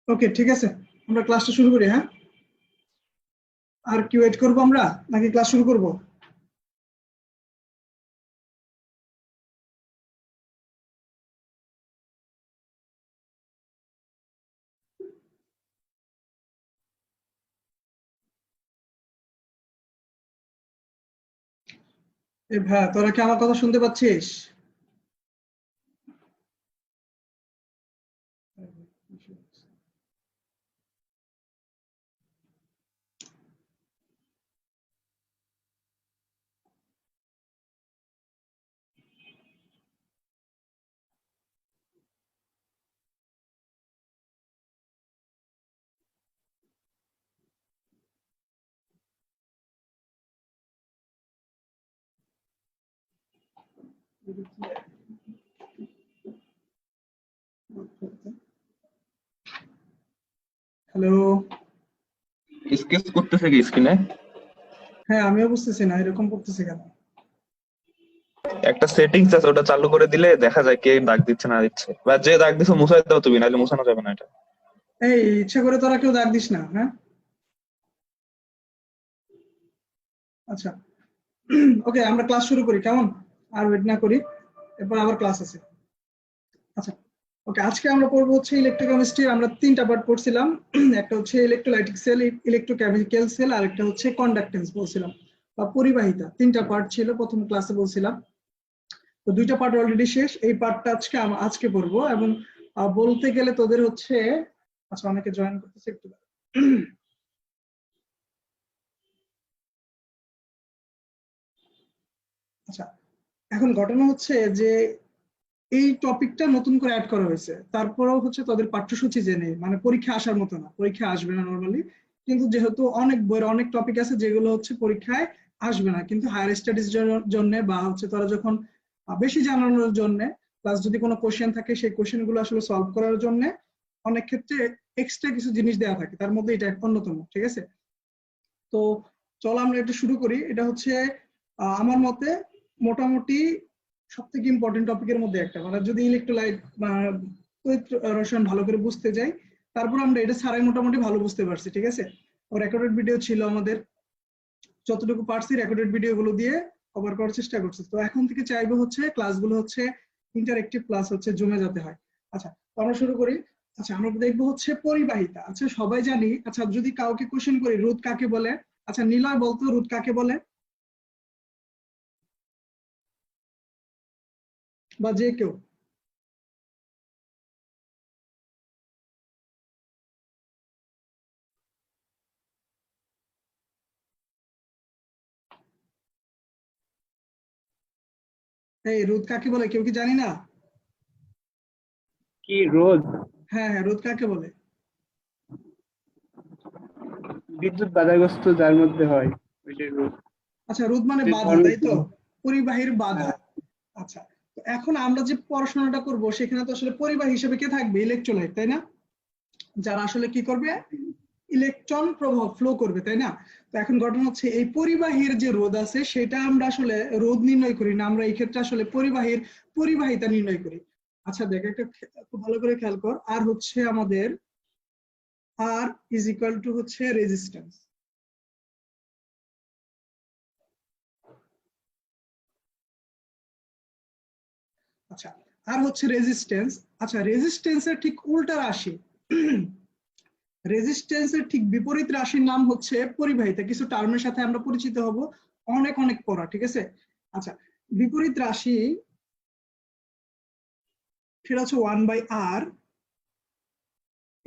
ওকে, ঠিক আছে, আমরা ক্লাসটা শুরু করি। হ্যাঁ, আর কি ওয়েট করবো আমরা, নাকি ক্লাস শুরু করব? এই ভাই, তোরা কি আমার কথা শুনতে পাচ্ছিস? হ্যালো। স্কেচ করতেছে কি স্ক্রিনে? হ্যাঁ, আমিও বুঝতেছি না এরকম করতেছে কেন। একটা সেটিংস আছে, ওটা চালু করে দিলে দেখা যায় কে দাগ দিচ্ছে না দিচ্ছে, বা যে দাগ দিচ্ছে মুছাই দাও তুমি, নাহলে মুছানো যাবে না এটা। এই, ইচ্ছা করে তোরা কেউ দাগ দিস না, হ্যাঁ? আচ্ছা। ওকে, আমরা ক্লাস শুরু করি, কেমন? আর ওয়েট না করি, এরপর আবার ক্লাস আছে। আচ্ছা। ওকে, আজকে আমরা পড়বো হচ্ছে ইলেকট্রোকেমিস্ট্রি। আমরা তিনটা পার্ট পড়ছিলাম। একটা হচ্ছে ইলেকট্রোলাইটিক সেল, ইলেকট্রোকেমিক্যাল সেল, আর একটা হচ্ছে কন্ডাক্টেন্স বলছিলাম, বা পরিবাহিতা। তিনটা পার্ট ছিল প্রথম ক্লাসে বলছিলাম। তো দুইটা পার্ট অলরেডি শেষ, এই পার্টটা আজকে পড়বো। এবং বলতে গেলে তোদের হচ্ছে, আচ্ছা, অনেকে জয়েন করতেছে, একটু দাঁড়া। আচ্ছা, এখন ঘটনা হচ্ছে যে এই টপিকটা নতুন করে অ্যাড করা হয়েছে, তারপরেও হচ্ছে তাদের পাঠ্যসূচি জেনে, মানে পরীক্ষা আসার মতো না, পরীক্ষা আসবে না নর্মালি। কিন্তু যেহেতু অনেক বইয়ের অনেক টপিক আছে যেগুলো হচ্ছে পরীক্ষায় আসবে না, কিন্তু হায়ার স্টাডিজ জন্য বা হচ্ছে তারা যখন বেশি জানানোর জন্য, প্লাস যদি কোনো কোশ্চেন থাকে সেই কোশ্চেন গুলো আসলে সলভ করার জন্য অনেক ক্ষেত্রে এক্সট্রা কিছু জিনিস দেওয়া থাকে, তার মধ্যে এটা অন্যতম। ঠিক আছে, তো চলো আমরা এটা শুরু করি। এটা হচ্ছে আমার মতে মোটামুটি সব থেকে ইম্পর্টেন্ট টপিকের মধ্যে একটা, মানে যদি ইলেকট্রোলাইট বা তড়িৎ রসায়ন ভালো করে বুঝতে যাই, তারপর আমরা এটা ছাড়াই মোটামুটি ভালো বুঝতে পারছি। ঠিক আছে, ও রেকর্ডেড ভিডিও ছিল আমাদের, যতটুকু পারছি রেকর্ডেড ভিডিও গুলো দিয়ে কভার করার চেষ্টা করছি। তো এখন থেকে চাইবো হচ্ছে ক্লাসগুলো হচ্ছে ইন্টারেক্টিভ ক্লাস হচ্ছে, জমে যেতে হয়। আচ্ছা, তো আমরা শুরু করি। আচ্ছা, আমরা দেখবো হচ্ছে পরিবাহিতা। আচ্ছা, সবাই জানি। আচ্ছা, যদি কাউকে কোশ্চেন করি রোধ কাকে বলে, আচ্ছা নিলয় বলতো রোধ কাকে বলে, বা যে কেউ। এই রোধ কাকে বলে, কেউ কি জানি না? কি রোদ? হ্যাঁ হ্যাঁ, রোধ কাকে বলে? বিদ্যুৎ বাধাগ্রস্ত যার মধ্যে হয় ওইটাই রোদ। আচ্ছা, রোধ মানে যে বাধা, ধর্ম- তাই তো? পরিবাহীর বাধা। হ্যাঁ, আচ্ছা, তো এখন আমরা যে পড়াশোনাটা করব সেখানে তো আসলে পরিবাহী হিসেবে কে থাকবে? ইলেকট্রোলাইট, তাই না? যারা আসলে কি করবে, ইলেকট্রন প্রবাহ ফ্লো করবে, তাই না? তো এখন ঘটনা হচ্ছে এই পরিবাহীর যে রোধ আছে সেটা আমরা আসলে রোধ নির্ণয় করি না, আমরা এই ক্ষেত্রে আসলে পরিবাহীর পরিবাহিতা নির্ণয় করি। আচ্ছা দেখ, একটা খুব ভালো করে খেয়াল কর। আর হচ্ছে আমাদের আর ইজ ইকুয়াল টু হচ্ছে রেজিস্ট্যান্স। আচ্ছা, আর হচ্ছে রেজিস্ট্যান্স। আচ্ছা, রেজিস্ট্যান্সের ঠিক উল্টা রাশি, রেজিস্ট্যান্সের ঠিক বিপরীত রাশির নাম হচ্ছে পরিবাহিতা। কিছু টার্মের সাথে আমরা পরিচিত হব অনেক অনেক পড়া। ঠিক আছে, আচ্ছা, বিপরীত রাশি সেটা হচ্ছে 1/r,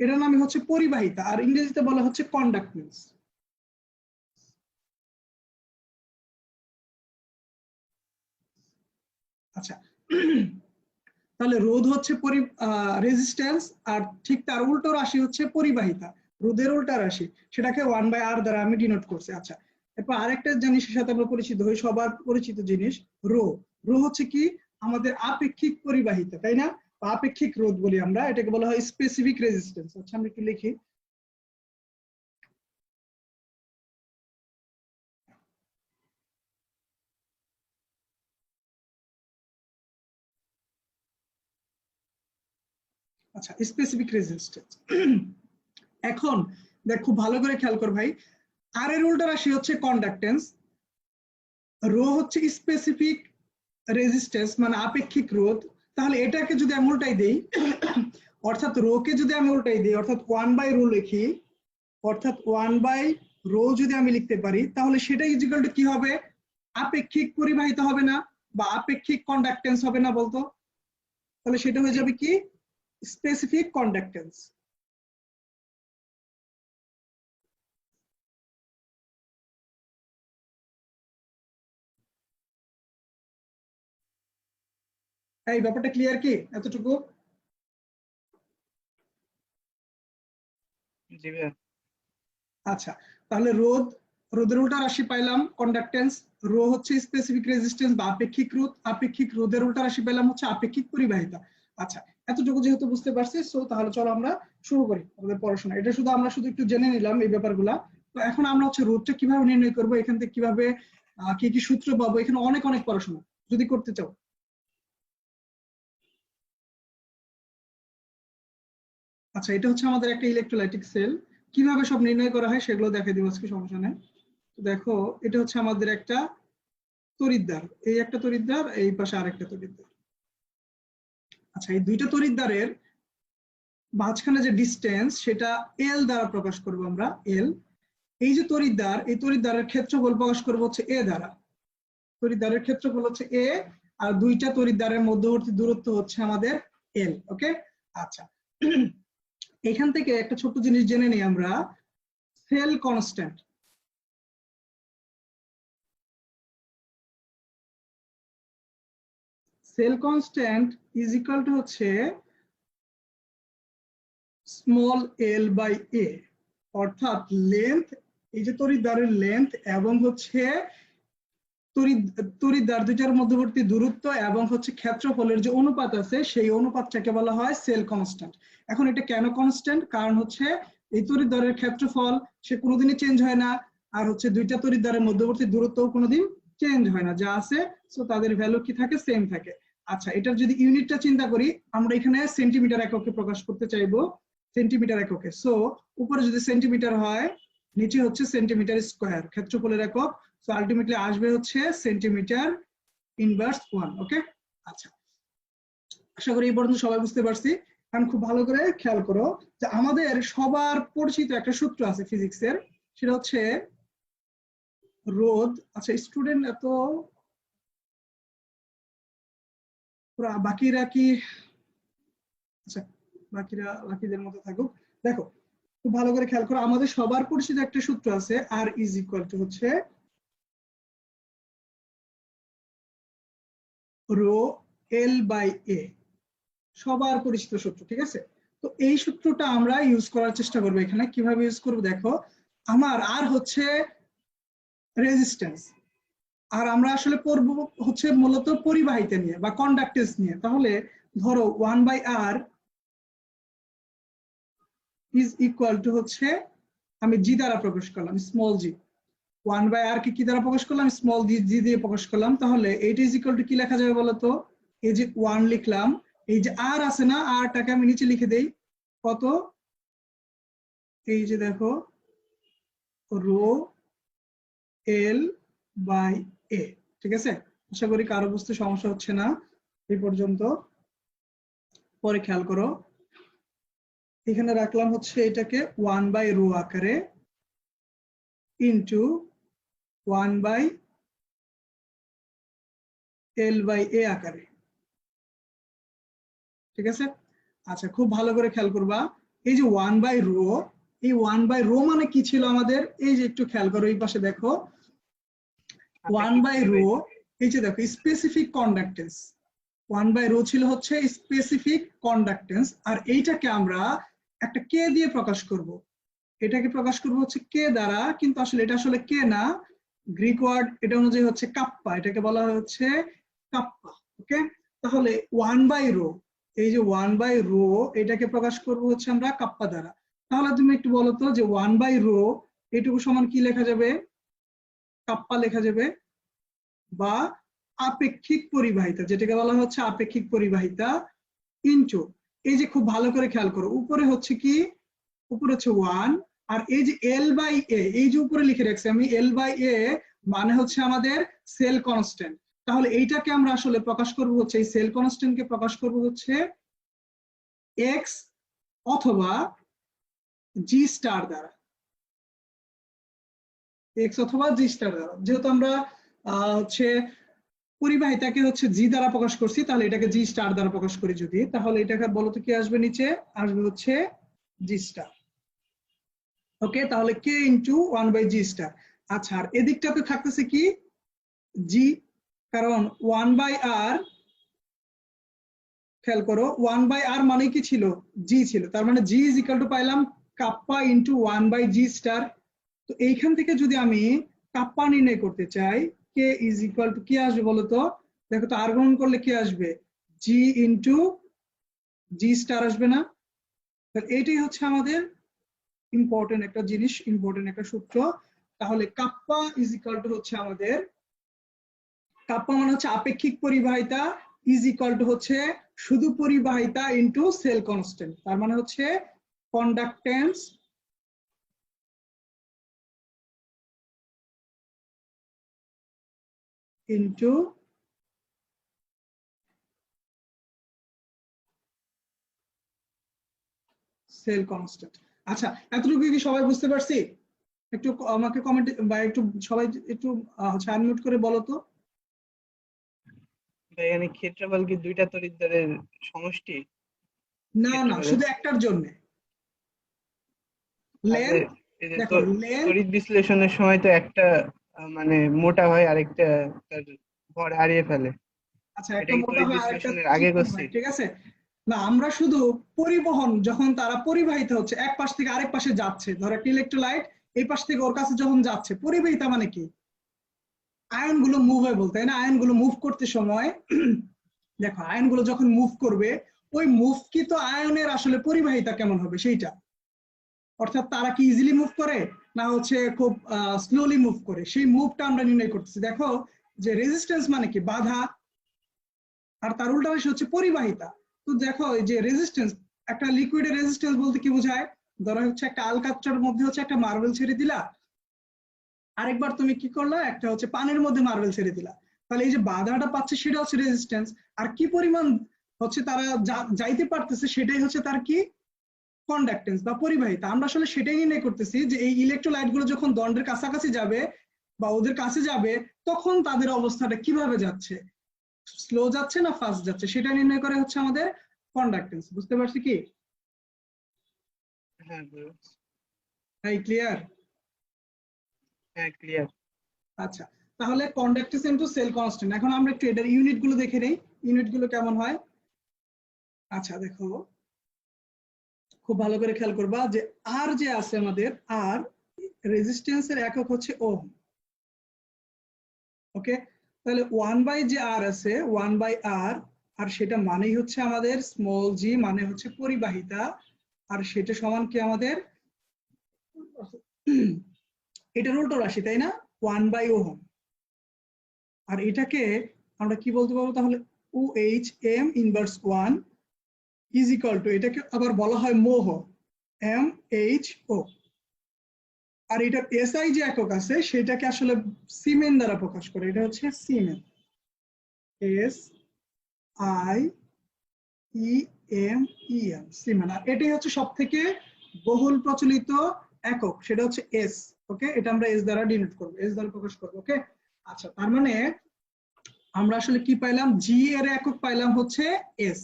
এটার নামই হচ্ছে পরিবাহিতা, আর ইংরেজিতে বলা হচ্ছে কন্ডাক্টেন্স। আচ্ছা, তাহলে রোধ হচ্ছে রেজিস্ট্যান্স, আর ঠিক তার উল্টো রাশি হচ্ছে পরিবাহিতা। রোধের উল্টা রাশি, সেটাকে 1/r দ্বারা আমি ডিনোট করছি। আচ্ছা, এরপর আরেকটা জিনিসের সাথে আমরা পরিচিত হই, সবার পরিচিত জিনিস, রো। রো হচ্ছে কি, আমাদের আপেক্ষিক পরিবাহিতা, তাই না? বা আপেক্ষিক রোধ বলি আমরা, এটাকে বলা হয় স্পেসিফিক রেজিস্ট্যান্স। আচ্ছা, আমি একটু লিখি। আচ্ছা, স্পেসিফিক রেজিস্ট্যান্স। এখন দেখ খুব ভালো করে খেয়াল কর ভাই, আর এর উল্টা রাশি হচ্ছে কন্ডাক্টেন্স, রো হচ্ছে স্পেসিফিক রেজিস্ট্যান্স মানে আপেক্ষিক রোধ। তাহলে এটাকে যদি আমি উল্টাই দেই, অর্থাৎ রো কে যদি আমি উল্টাই দিই, অর্থাৎ 1/ρ লিখি, অর্থাৎ 1/ρ যদি আমি লিখতে পারি, তাহলে সেটা ইজিক্যাল টু কি হবে? আপেক্ষিক পরিবাহিতা হবে না, বা আপেক্ষিক কন্ডাক্টেন্স হবে না বলতো? তাহলে সেটা হয়ে যাবে কি? Specific conductance. এই ব্যাপারটা ক্লিয়ার কি এতটুকু? জি ভাইয়া। আচ্ছা, তাহলে রোদের উল্টা রাশি পাইলাম কন্ডাক্টেন্স, রো হচ্ছে স্পেসিফিক রেজিস্ট্যান্স বা আপেক্ষিক রোধ, আপেক্ষিক রোদের উল্টা রাশি পেলাম হচ্ছে আপেক্ষিক পরিবাহিতা। আচ্ছা, এতটুকু যেহেতু বুঝতে পারছি, সো তাহলে চলো আমরা শুরু করি আমাদের পড়াশোনা। এটা আমরা শুধু একটু জেনে নিলাম এই ব্যাপারগুলা। তো এখন আমরা হচ্ছে রোধটা কিভাবে নির্ণয় করবো, এখান থেকে কিভাবে কি কি সূত্র পাবো, এখানে অনেক অনেক পড়াশোনা যদি করতে চাও। আচ্ছা, এটা হচ্ছে আমাদের একটা ইলেকট্রোলাইটিক সেল, কিভাবে সব নির্ণয় করা হয় সেগুলো দেখে দিব আজকে, সমস্যা নেই। তো দেখো, এটা হচ্ছে আমাদের একটা তড়িৎদ্বার, এই একটা তড়িৎদ্বার, এই পাশে আরেকটা তড়িৎদ্বার। আচ্ছা, এই দুইটা তড়িৎদ্বারের মাঝখানে যে ডিস্টেন্স সেটা এল দ্বারা প্রকাশ করব আমরা, এল। এই যে তড়িৎদ্বার, এই তড়িৎদ্বারের ক্ষেত্রফল প্রকাশ করব হচ্ছে এ দ্বারা, তড়িৎদ্বারের ক্ষেত্রফল হচ্ছে এ, আর দুইটা তড়িৎদ্বারের মধ্যবর্তী দূরত্ব হচ্ছে আমাদের এল। ওকে, আচ্ছা। এখান থেকে একটা ছোট্ট জিনিস জেনে নিই আমরা, cell constant. Cell constant is equal to হচ্ছে স্মল এল বাই এ, অর্থাৎ লেন্থ, এই যে তড়িৎদ্বারের লেন্থ এবং হচ্ছে তড়িৎদ্বার দুইটার মধ্যবর্তী দূরত্ব এবং হচ্ছে ক্ষেত্রফলের যে অনুপাত আছে, সেই অনুপাতটাকে বলা হয় সেল কনস্ট্যান্ট। এখন এটা কেন কনস্ট্যান্ট? কারণ হচ্ছে এই তড়িৎদ্বারের ক্ষেত্রফল সে কোনোদিনই চেঞ্জ হয় না, আর হচ্ছে দুইটা তড়িৎদ্বারের মধ্যবর্তী দূরত্বও কোনোদিন চেঞ্জ হয় না, যা আছে সো তাদের ভ্যালু কি থাকে? সেম থাকে। আচ্ছা, এটার যদি ইউনিটটা চিন্তা করি, আমরা এখানে সেন্টিমিটার এককে প্রকাশ করতে চাইবো, সেন্টিমিটার এককে। সো উপরে যদি সেন্টিমিটার হয়, নিচে হচ্ছে সেন্টিমিটার স্কোয়ার, ক্ষেত্রফলের একক। সো আলটিমেটলি আসবে হচ্ছে সেন্টিমিটার ইনভার্স 1। ওকে, আচ্ছা, আশা করি এই পর্যন্ত সবাই বুঝতে পারছি। কারণ খুব ভালো করে খেয়াল করো যে আমাদের সবার পরিচিত একটা সূত্র আছে ফিজিক্সের, সেটা হচ্ছে রোধ। আচ্ছা, স্টুডেন্ট এত বাকিরা কি? আচ্ছা, বাকিদের মতো থাকুক। দেখো, খুব ভালো করে খেয়াল করো, আমাদের সবার পরিচিত একটা সূত্র আছে, আর ইজ ইকুয়াল টু হচ্ছে রো এল বাই এ, সবার পরিচিত সূত্র, ঠিক আছে? তো এই সূত্রটা আমরা ইউজ করার চেষ্টা করবো এখানে। কিভাবে ইউজ করবো দেখো, আমার আর হচ্ছে রেজিস্ট্যান্স, আর আমরা আসলে পড়বো হচ্ছে মূলত পরিবাহিতা নিয়ে বা কন্ডাক্টেন্স নিয়ে। তাহলে ধরো 1/r ইজ ইকুয়াল টু হচ্ছে, আমি জি দ্বারা প্রকাশ করলাম, স্মল জি। 1/r কে কি দ্বারা প্রকাশ করলাম? স্মল জি দিয়ে প্রকাশ করলাম। তাহলে এইটা ইজ ইকুয়াল টু কি লেখা যাবে বলতো? এই যে 1 লিখলাম, এই যে আর আছে না, আরটাকে আমি নিচে লিখে দেই, কত? এই যে দেখো, রো এল বাই এ। ঠিক আছে, আশা করি কারো বুঝতে সমস্যা হচ্ছে না এই পর্যন্ত। পরে খেয়াল করো, এখানে রাখলাম হচ্ছে এটাকে 1/ρ আকারে ইন্টু 1/l/a আকারে। ঠিক আছে, আচ্ছা, খুব ভালো করে খেয়াল করবা, এই যে 1/ρ, এই 1/ρ মানে কি ছিল আমাদের? এই যে একটু খেয়াল করো, এই পাশে দেখো 1/ρ, এই যে দেখো স্পেসিফিক কন্ডাক্টেন্স। 1/ρ ছিল হচ্ছে স্পেসিফিক কন্ডাক্টেন্স, আর এইটাকে আমরা একটা কে দিয়ে প্রকাশ করব। এটাকে প্রকাশ করব হচ্ছে কে দ্বারা, কিন্তু আসলে এটা আসলে কে না, গ্রিক ওয়ার্ড এটা অনুযায়ী হচ্ছে কাপ্পা, এটাকে বলা হচ্ছে কাপ্পা। ওকে, তাহলে 1/ρ, এই যে 1/ρ, এটাকে প্রকাশ করব হচ্ছে আমরা কাপ্পা দ্বারা। তাহলে তুমি একটু বলো তো যে 1/ρ এটুকু সমান কি লেখা যাবে? কাপ্পা লেখা যাবে, বা আপেক্ষিক পরিবাহিতা, যেটাকে বলা হচ্ছে আপেক্ষিক পরিবাহিতা, ইনটু, এই যে খুব ভালো করে খেয়াল করো, উপরে হচ্ছে কি উপরে হচ্ছে 1, আর এই যে এল বাই এ, এই যে উপরে লিখে রাখছি আমি এল বাই এ, মানে হচ্ছে আমাদের সেল কনস্ট্যান্ট। তাহলে এইটাকে আমরা আসলে প্রকাশ করব হচ্ছে, এই সেল কনস্ট্যান্টকে প্রকাশ করব হচ্ছে এক্স অথবা জি স্টার দ্বারা, এক্স অথবা জি স্টার দ্বারা। যেহেতু আমরা হচ্ছে পরিবাহিতাকে হচ্ছে জি দ্বারা প্রকাশ করছি, তাহলে এটাকে জি স্টার দ্বারা প্রকাশ করি যদি, তাহলে এটাকে বলতো কি আসবে, নিচে আসবে হচ্ছে জি স্টার। ওকে, তাহলে কে ইন্টু 1/জি স্টার। আচ্ছা, আর এদিকটাতে থাকতেছে কি জি, কারণ 1/r, খেয়াল করো 1/r মানে কি ছিল, জি ছিল, তার মানে জি ইজ ইকুয়াল টু পাইলাম কাপ্পা ইন্টু 1/জি স্টার। তো এইখান থেকে যদি আমি কাপ্পা নির্ণয় করতে চাই, কে ইজ ইকুয়াল টু কি আসবে বলতো, দেখো তো আর গ্রহণ করলে কি আসবে, জি ইন্টু জি স্টার আসবে না? তাহলে এইটাই হচ্ছে আমাদের ইম্পর্টেন্ট একটা জিনিস, ইম্পর্টেন্ট একটা সূত্র। তাহলে কাপ্পা ইজ ইকুয়াল টু হচ্ছে আমাদের, কাপ্পা মানে হচ্ছে আপেক্ষিক পরিবাহিতা, ইজ ইকুয়াল টু হচ্ছে শুধু পরিবাহিতা ইন্টু সেল কনস্ট্যান্ট, তার মানে হচ্ছে কন্ডাক্টেন্স ইন্টু সেল কনস্ট্যান্ট। আচ্ছা, এতটুকু কি সবাই বুঝতে পারছি? একটু আমাকে কমেন্ট বা একটু সবাই একটু আনমিউট করে বলো তো। ভাই এখানে ক্ষেত্রফল কি দুইটা তড়িৎদ্বারের সমষ্টি? না না, ক্ষেত্রফলের শুধু একটার জন্য তাহলে লেন্থ, এই যে দেখো লেন্থ, তড়িৎ বিশ্লেষণের সময় তো একটা মানে মোটা হয়, আরেকটা তার ভর হারিয়ে ফেলে। আচ্ছা এটা একটা কি মোটা তড়িৎ হয় আরেকটা বিশ্লেষণের আগে চিকন করছি? হয়, ঠিক আছে। না, আমরা শুধু পরিবহন যখন তারা পরিবাহিত হচ্ছে এক পাশ থেকে আরেক পাশে যাচ্ছে, ধরো একটা ইলেকট্রোলাইট এই পাশ থেকে ওর কাছে যখন যাচ্ছে, পরিবাহিতা মানে কি, আয়ন গুলো মুভেবল, তাই না? আয়ন গুলো মুভ করতে সময় দেখো আয়ন গুলো যখন মুভ করবে, ওই মুভকৃত আয়নের আসলে পরিবাহিতা কেমন হবে সেইটা, অর্থাৎ তারা কি ইজিলি মুভ করে না হচ্ছে খুব স্লোলি মুভ করে, সেই মুভটা আমরা নির্ণয় করতেছি। দেখো যে রেজিস্ট্যান্স মানে কি, বাধা, আর তার উল্টা পাশে হচ্ছে পরিবাহিতা। তো দেখো এই যে রেজিস্ট্যান্স, একটা লিকুইডের রেজিস্ট্যান্স বলতে কি বোঝায়, ধরো হচ্ছে একটা আলকাতরার মধ্যে হচ্ছে একটা মার্বেল ছেড়ে দিলা, আরেকবার তুমি কি করলা, একটা হচ্ছে পানির মধ্যে মার্বেল ছেড়ে দিলা, তাহলে এই যে বাধাটা পাচ্ছে সেটা হচ্ছে রেজিস্ট্যান্স, আর কি পরিমাণ হচ্ছে তারা যাইতে পারতেছে সেটাই হচ্ছে তার কি, কন্ডাক্টেন্স বা পরিবাহিতা। আমরা আসলে সেটাই নির্ণয় করতেছি যে এই ইলেকট্রোলাইট গুলো যখন দণ্ডের কাছাকাছি যাবে বা ওদের কাছে যাবে, তখন তাদের অবস্থাটা কিভাবে যাচ্ছে, স্লো যাচ্ছে না ফাস্ট যাচ্ছে, সেটা নির্ণয় করে হচ্ছে আমাদের কন্ডাক্টেন্স। বুঝতে পারছি কি? হ্যাঁ বুঝছি। তাই ক্লিয়ার? হ্যাঁ ক্লিয়ার। আচ্ছা, তাহলে কন্ডাক্টেন্স ইনটু সেল কনস্ট্যান্ট, এখন আমরা একটু এটার ইউনিট গুলো দেখে নেই, ইউনিট গুলো কেমন হয়। আচ্ছা দেখো, খুব ভালো করে খেয়াল করবা যে আর যে আছে আমাদের, আর রেজিস্ট্যান্সের একক হচ্ছে ওহম। ওকে, তাহলে 1 বাই যে আর আছে, 1/r, আর সেটা মানেই হচ্ছে আমাদের স্মল জি, মানে হচ্ছে পরিবাহিতা, আর সেটা সমান কি আমাদের এটার উল্টো রাশি, তাই না, 1/ওহম। আর এটাকে আমরা কি বলতে পারবো তাহলে, O H M inverse 1 is equal to, এটাকে আবার বলা হয় মোহ, এম এইচ ও। আর এটার এসআই যে একক আছে সেটাকে আসলে সিমেন দ্বারা প্রকাশ করে, এটা হচ্ছে siemens, S I E M E M, siemens. আর এটাই হচ্ছে সব থেকে বহুল প্রচলিত একক, সেটা হচ্ছে এস। ওকে, এটা আমরা এস দ্বারা ডিনোট করবো, এস দ্বারা প্রকাশ করবো। ওকে, আচ্ছা, তার মানে আমরা আসলে কি পাইলাম, জি এর একক পাইলাম হচ্ছে এস।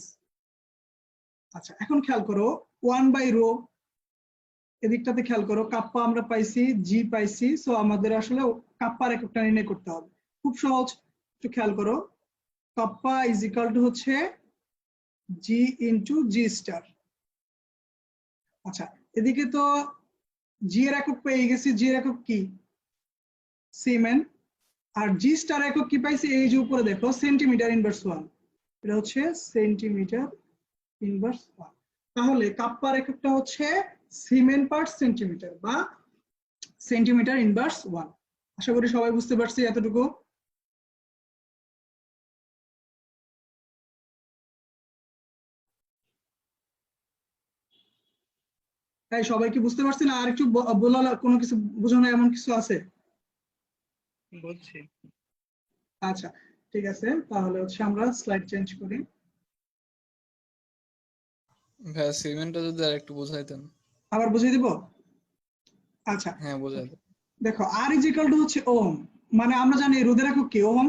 আচ্ছা, এখন খেয়াল করো 1/রো, এদিকটাতে খেয়াল করো, কাপ্পা আমরা পাইছি, জি পাইছি, সো আমাদের আসলে কাপ্পার এককটা নির্ণয় করতে হবে। খুব সহজ, একটু খেয়াল করো, কাপ্পা ইজ ইকুয়াল টু হচ্ছে জি ইন্টু জি স্টার। আচ্ছা, এদিকে তো জি এর একক পেয়ে গেছি, জি এর একক কি, সিমেন, আর জি স্টার একক কি পাইছি, এই যে উপরে দেখো সেন্টিমিটার ইনভার্স 1, এটা হচ্ছে সেন্টিমিটার ইনভার্স 1। তাহলে কাপ্পার এককটা হচ্ছে সিমেন পার সেন্টিমিটার বা সেন্টিমিটার ইনভার্স 1। আশা করি সবাই বুঝতে পারছি এতটুকু। তাই সবাই কি বুঝতে পারছি না? আর একটু বলা কোনো কিছু বোঝানো এমন কিছু আছে? বলছি। আচ্ছা ঠিক আছে, তাহলে হচ্ছে আমরা স্লাইড চেঞ্জ করি। ভাইয়া সিমেন্টটা যদি আর একটু বুঝাইতেন। আবার বুঝিয়ে দিব। আচ্ছা হ্যাঁ বুঝাই দেন। দেখো আর ইজ ইকুয়াল টু হচ্ছে ওহম, মানে আমরা জানি রোধের একক কি ওহম।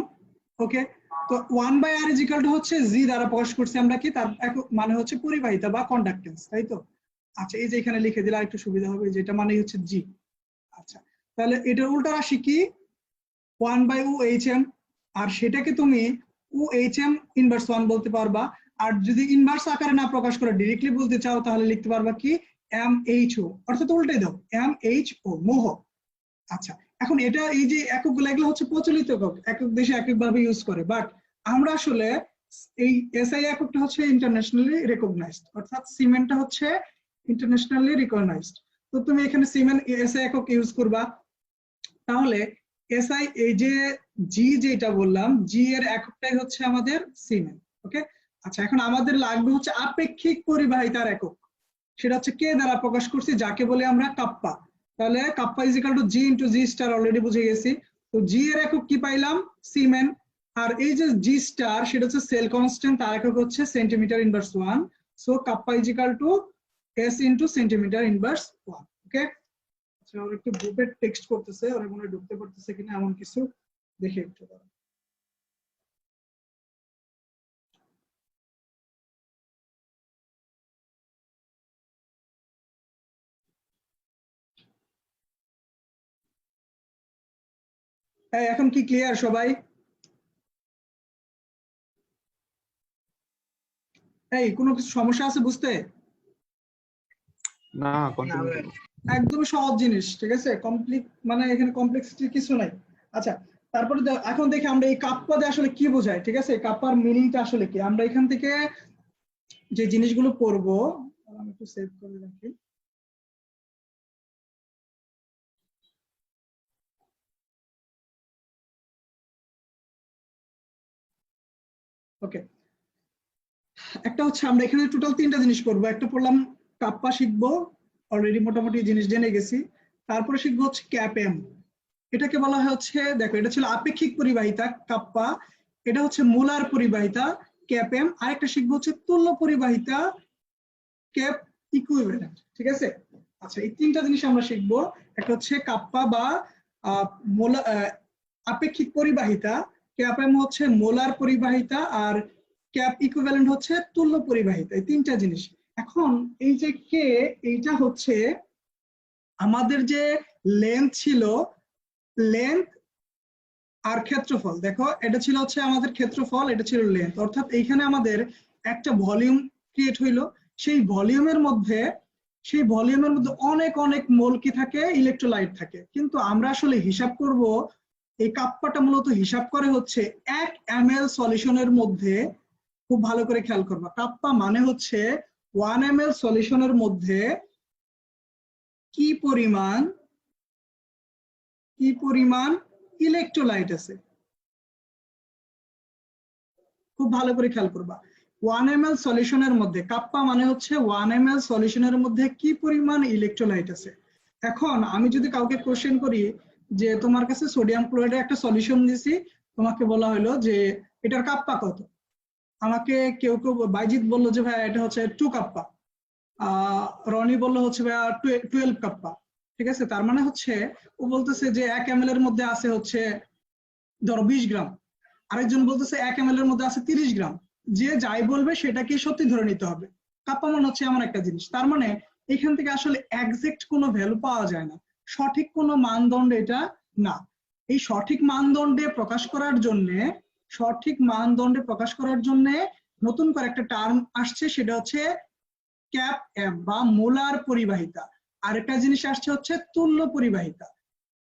ওকে, তো 1/r ইজ ইকুয়াল টু হচ্ছে জি দ্বারা প্রকাশ করছি আমরা কি, তার একক মানে হচ্ছে পরিবাহিতা বা কন্ডাক্টেন্স, তাই তো? আচ্ছা এই যে এখানে লিখে দিলে আরেকটু সুবিধা হবে, যেটা মানে হচ্ছে জি। আচ্ছা তাহলে এটার উল্টা রাশি কি? 1/UHM, আর সেটাকে তুমি UHM ইনভার্স 1 বলতে পারবা। আর যদি ইনভার্স আকারে না প্রকাশ করে ডাইরেক্টলি বলতে চাও তাহলে লিখতে পারবা কি MHO, অর্থাৎ উল্টাই দাও MHO, মোহ। আচ্ছা এখন এটা এই যে এককগুলো এগুলো হচ্ছে প্রচলিত একক, একক দেশে এককভাবে ইউজ করে, বাট আমরা আসলে এই এসআই এককটা হচ্ছে ইন্টারন্যাশনালি রেকগনাইজড, অর্থাৎ সিমেন্টটা হচ্ছে ইন্টারন্যাশনালি রিকগনাইজড। তো তুমি এখানে সিমেন্ট এসআই একক ইউজ করবা, তাহলে এসআই এই যে জি যেটা বললাম, জি এর এককটাই হচ্ছে আমাদের সিমেন্ট। ওকে, আচ্ছা এখন আমাদের লাগবে হচ্ছে আপেক্ষিক পরিবাহিতার একক, সেটা হচ্ছে কে দ্বারা প্রকাশ করছি, যাকে বলে আমরা কাপ্পা। তাহলে kappa is equal two G into G star, already বুঝে গেছি। তো জি এর একক কি পাইলাম? সিমেন্ট। আর এই যে জি স্টার সেটা হচ্ছে সেল কনস্ট্যান্ট, তার একক হচ্ছে centimetre inverse 1। So kappa is equal two S into centimetre inverse 1। ওকে, আচ্ছা ওর একটু গ্রুপের টেক্সট করতেছে, ওরা মনে হয় ঢুকতে পারতেছে কিনা এমন কিছু দেখে একটু দাঁড়াও। এখন কি ক্লিয়ার সবাই? এই কোনো কিছু সমস্যা আছে বুঝতে? না না কন্টিনিউ ভাই, করো। একদম সহজ জিনিস, ঠিক আছে, কমপ্লিট মানে এখানে কমপ্লেক্সিটি কিছু নাই। আচ্ছা তারপরে এখন দেখি আমরা এই কাপ্পাতে আসলে কি বোঝায়, ঠিক আছে, কাপ্পার মিনিংটা আসলে কি। আমরা এখান থেকে যে জিনিসগুলো পড়বো, আমি একটু সেভ করে রাখি। ওকে, একটা হচ্ছে আমরা এখানে টোটাল 3টা জিনিস পড়বো। একটা পড়লাম কাপ্পা শিখবো, অলরেডি মোটামুটি জিনিস জেনে গেছি। তারপরে শিখবো হচ্ছে ক্যাপ এম, এটাকে বলা হয় হচ্ছে, দেখো এটা ছিল আপেক্ষিক পরিবাহিতা কাপ্পা, এটা হচ্ছে মোলার পরিবাহিতা ক্যাপ এম। আরেকটা শিখবো হচ্ছে তুল্য পরিবাহিতা ক্যাপ ইকুইভ্যালেন্ট, ঠিক আছে। আচ্ছা এই 3টা জিনিস আমরা শিখবো। একটা হচ্ছে কাপ্পা বা মোলা আপেক্ষিক পরিবাহিতা, ক্যাপ এম হচ্ছে মোলার পরিবাহিতা, আর ক্যাপ ইকুইভ্যালেন্ট হচ্ছে তুল্য পরিবাহিতা, এই 3টা জিনিস। এখন এই যে কে, এইটা হচ্ছে আমাদের যে লেন্থ ছিল, লেন্থ আর ক্ষেত্রফল। দেখো এটা ছিল হচ্ছে আমাদের ক্ষেত্রফল, এটা ছিল লেন্থ, অর্থাৎ এইখানে আমাদের একটা ভলিউম ক্রিয়েট হইলো। সেই ভলিউমের মধ্যে অনেক অনেক মোল কি থাকে, ইলেকট্রোলাইট থাকে। কিন্তু আমরা আসলে হিসাব করব, এই কাপ্পাটা মূলত হিসাব করে হচ্ছে 1 ml সলিউশনের মধ্যে। খুব ভালো করে খেয়াল করবা, কাপ্পা মানে হচ্ছে 1 ml সলিউশনের মধ্যে কি পরিমাণ ইলেকট্রোলাইট আছে। খুব ভালো করে খেয়াল করবা, 1 ml সলিউশনের মধ্যে, কাপ্পা মানে হচ্ছে 1 ml সলিউশনের মধ্যে কি পরিমাণ ইলেকট্রোলাইট আছে। এখন আমি যদি কাউকে কোশ্চেন করি যে তোমার কাছে সোডিয়াম ক্লোরাইডের একটা সলিউশন দিছি, তোমাকে বলা হলো যে এটার কাপ্পা কত, আমাকে কেউ কেউ বাইজিৎ বললো যে ভাই এটা হচ্ছে 2 কাপ্পা, রনি বললো হচ্ছে ভাই 12 কাপ্পা, ঠিক আছে। তার মানে হচ্ছে ও বলতেছে যে 1 ml এর মধ্যে আছে হচ্ছে ধরো 20 গ্রাম, আরেকজন বলতেছে 1 ml এর মধ্যে আছে 30 গ্রাম। যে যাই বলবে সেটাকে সত্যি ধরে নিতে হবে। কাপ্পা মানে হচ্ছে এমন একটা জিনিস, তার মানে এখান থেকে আসলে একজ্যাক্ট কোনো ভ্যালু পাওয়া যায় না, সঠিক কোনো মানদণ্ড এটা না। এই সঠিক মানদণ্ডে প্রকাশ করার জন্য নতুন করে একটা টার্ম আসছে, সেটা হচ্ছে ক্যাপ এম বা মোলার পরিবাহিতা। আরেকটা জিনিস আসছে হচ্ছে তুল্য পরিবাহিতা।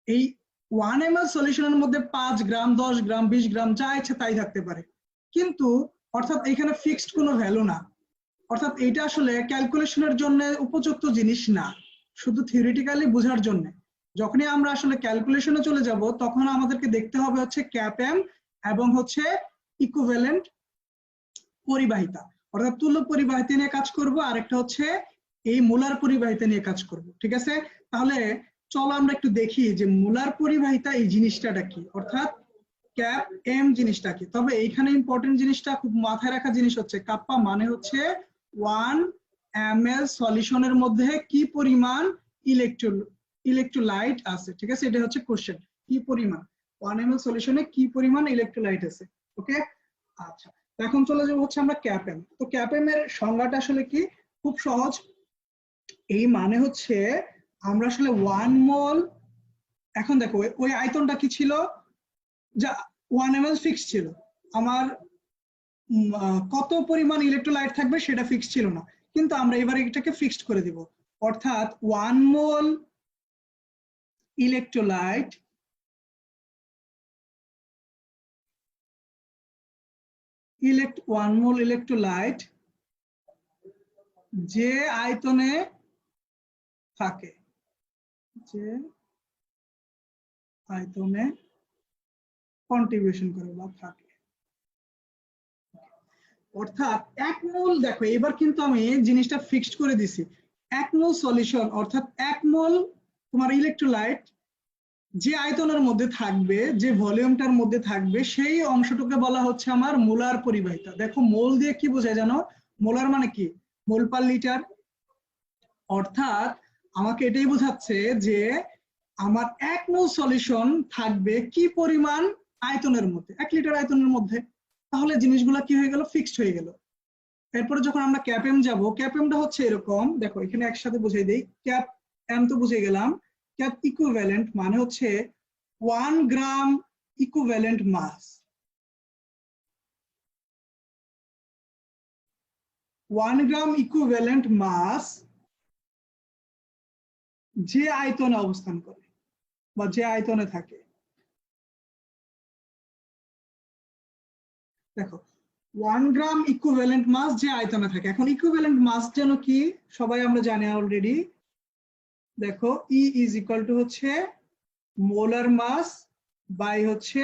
এই 1 ml সলিউশনের মধ্যে 5 গ্রাম, 10 গ্রাম, 20 গ্রাম যা ইচ্ছে তাই থাকতে পারে, কিন্তু অর্থাৎ এখানে ফিক্সড কোনো ভ্যালু না, অর্থাৎ এটা আসলে ক্যালকুলেশনের জন্য উপযুক্ত জিনিস না, শুধু থিওরিটিক্যালি বোঝার জন্য। যখনই আমরা আসলে ক্যালকুলেশনে চলে যাব তখন আমাদেরকে দেখতে হবে হচ্ছে ক্যাপ এম এবং হচ্ছে ইকুইভ্যালেন্ট পরিবাহিতা, অর্থাৎ তুল্য পরিবাহিতা নিয়ে কাজ করব। আরেকটা হচ্ছে এই মোলার পরিবাহিতা নিয়ে কাজ করব, ঠিক আছে? তাহলে চলো আমরা একটু দেখি যে মোলার পরিবাহিতা এই জিনিসটা কি, অর্থাৎ ক্যাপ এম জিনিসটা কি। তবে এইখানে ইম্পর্টেন্ট জিনিসটা খুব মাথায় রাখা জিনিস হচ্ছে কাপ্পা মানে হচ্ছে 1 ml সলিউশনের মধ্যে কি পরিমাণ ইলেকট্রোলাইট আছে, ঠিক আছে? এটা হচ্ছে কোশ্চেন, কি পরিমাণ 1 ml সলিউশনে কি পরিমাণ ইলেকট্রোলাইট আছে। ওকে, আচ্ছা, এখন চলে যাবো হচ্ছে আমরা ক্যাপ এম। তো ক্যাপ এম এর সংজ্ঞাটা আসলে কি, খুব সহজ। এই মানে হচ্ছে আমরা আসলে 1 মোল, এখন দেখো ওই আয়তনটা কি ছিল, যা 1 ml ফিক্স ছিল। আমার কত পরিমাণ ইলেকট্রোলাইট থাকবে সেটা ফিক্স ছিল না, কিন্তু আমরা এবারে এটাকে ফিক্সড করে দিব, অর্থাৎ 1 মোল ইলেকট্রোলাইট যে আয়তনে থাকে, যে আয়তনে কন্ট্রিবিউশন করে বা থাকে, অর্থাৎ 1 মোল, দেখো এবার কিন্তু আমি জিনিসটা ফিক্সড করে দিছি। 1 মোল সলিউশন অর্থাৎ 1 মোল তোমার ইলেকট্রোলাইট যে আয়তনের মধ্যে থাকবে, যে ভলিউমটার মধ্যে থাকবে, সেই অংশটুকে বলা হচ্ছে আমার মোলার পরিবাহিতা। দেখো মোল দিয়ে কি বোঝায় জানো? মোলার মানে কি, মোল পার লিটার। অর্থাৎ আমাকে এটাই বোঝাচ্ছে যে আমার 1 মোল সলিউশন থাকবে কি পরিমাণ আয়তনের মধ্যে, 1 লিটার আয়তনের মধ্যে। তাহলে জিনিসগুলো কি হয়ে গেল, ফিক্সড হয়ে গেল। এরপরে যখন আমরা ক্যাপ এম যাবো, ক্যাপ এমটা হচ্ছে এরকম, দেখো এখানে একসাথে বুঝিয়ে দেই। ক্যাপ এম তো বুঝে গেলাম, ক্যাপ ইকুইভ্যালেন্ট মানে হচ্ছে 1 গ্রাম ইকুইভ্যালেন্ট মাস। 1 গ্রাম ইকুইভ্যালেন্ট মাস যে আয়তনে অবস্থান করে বা যে আয়তনে থাকে। দেখো 1 গ্রাম ইকুইভ্যালেন্ট মাস যে আয়তনে থাকে। এখন ইকুইভ্যালেন্ট মাস যেন কি, সবাই আমরা জানি অলরেডি। দেখো ই ইজ ইকুয়াল টু হচ্ছে মোলার মাস বাই হচ্ছে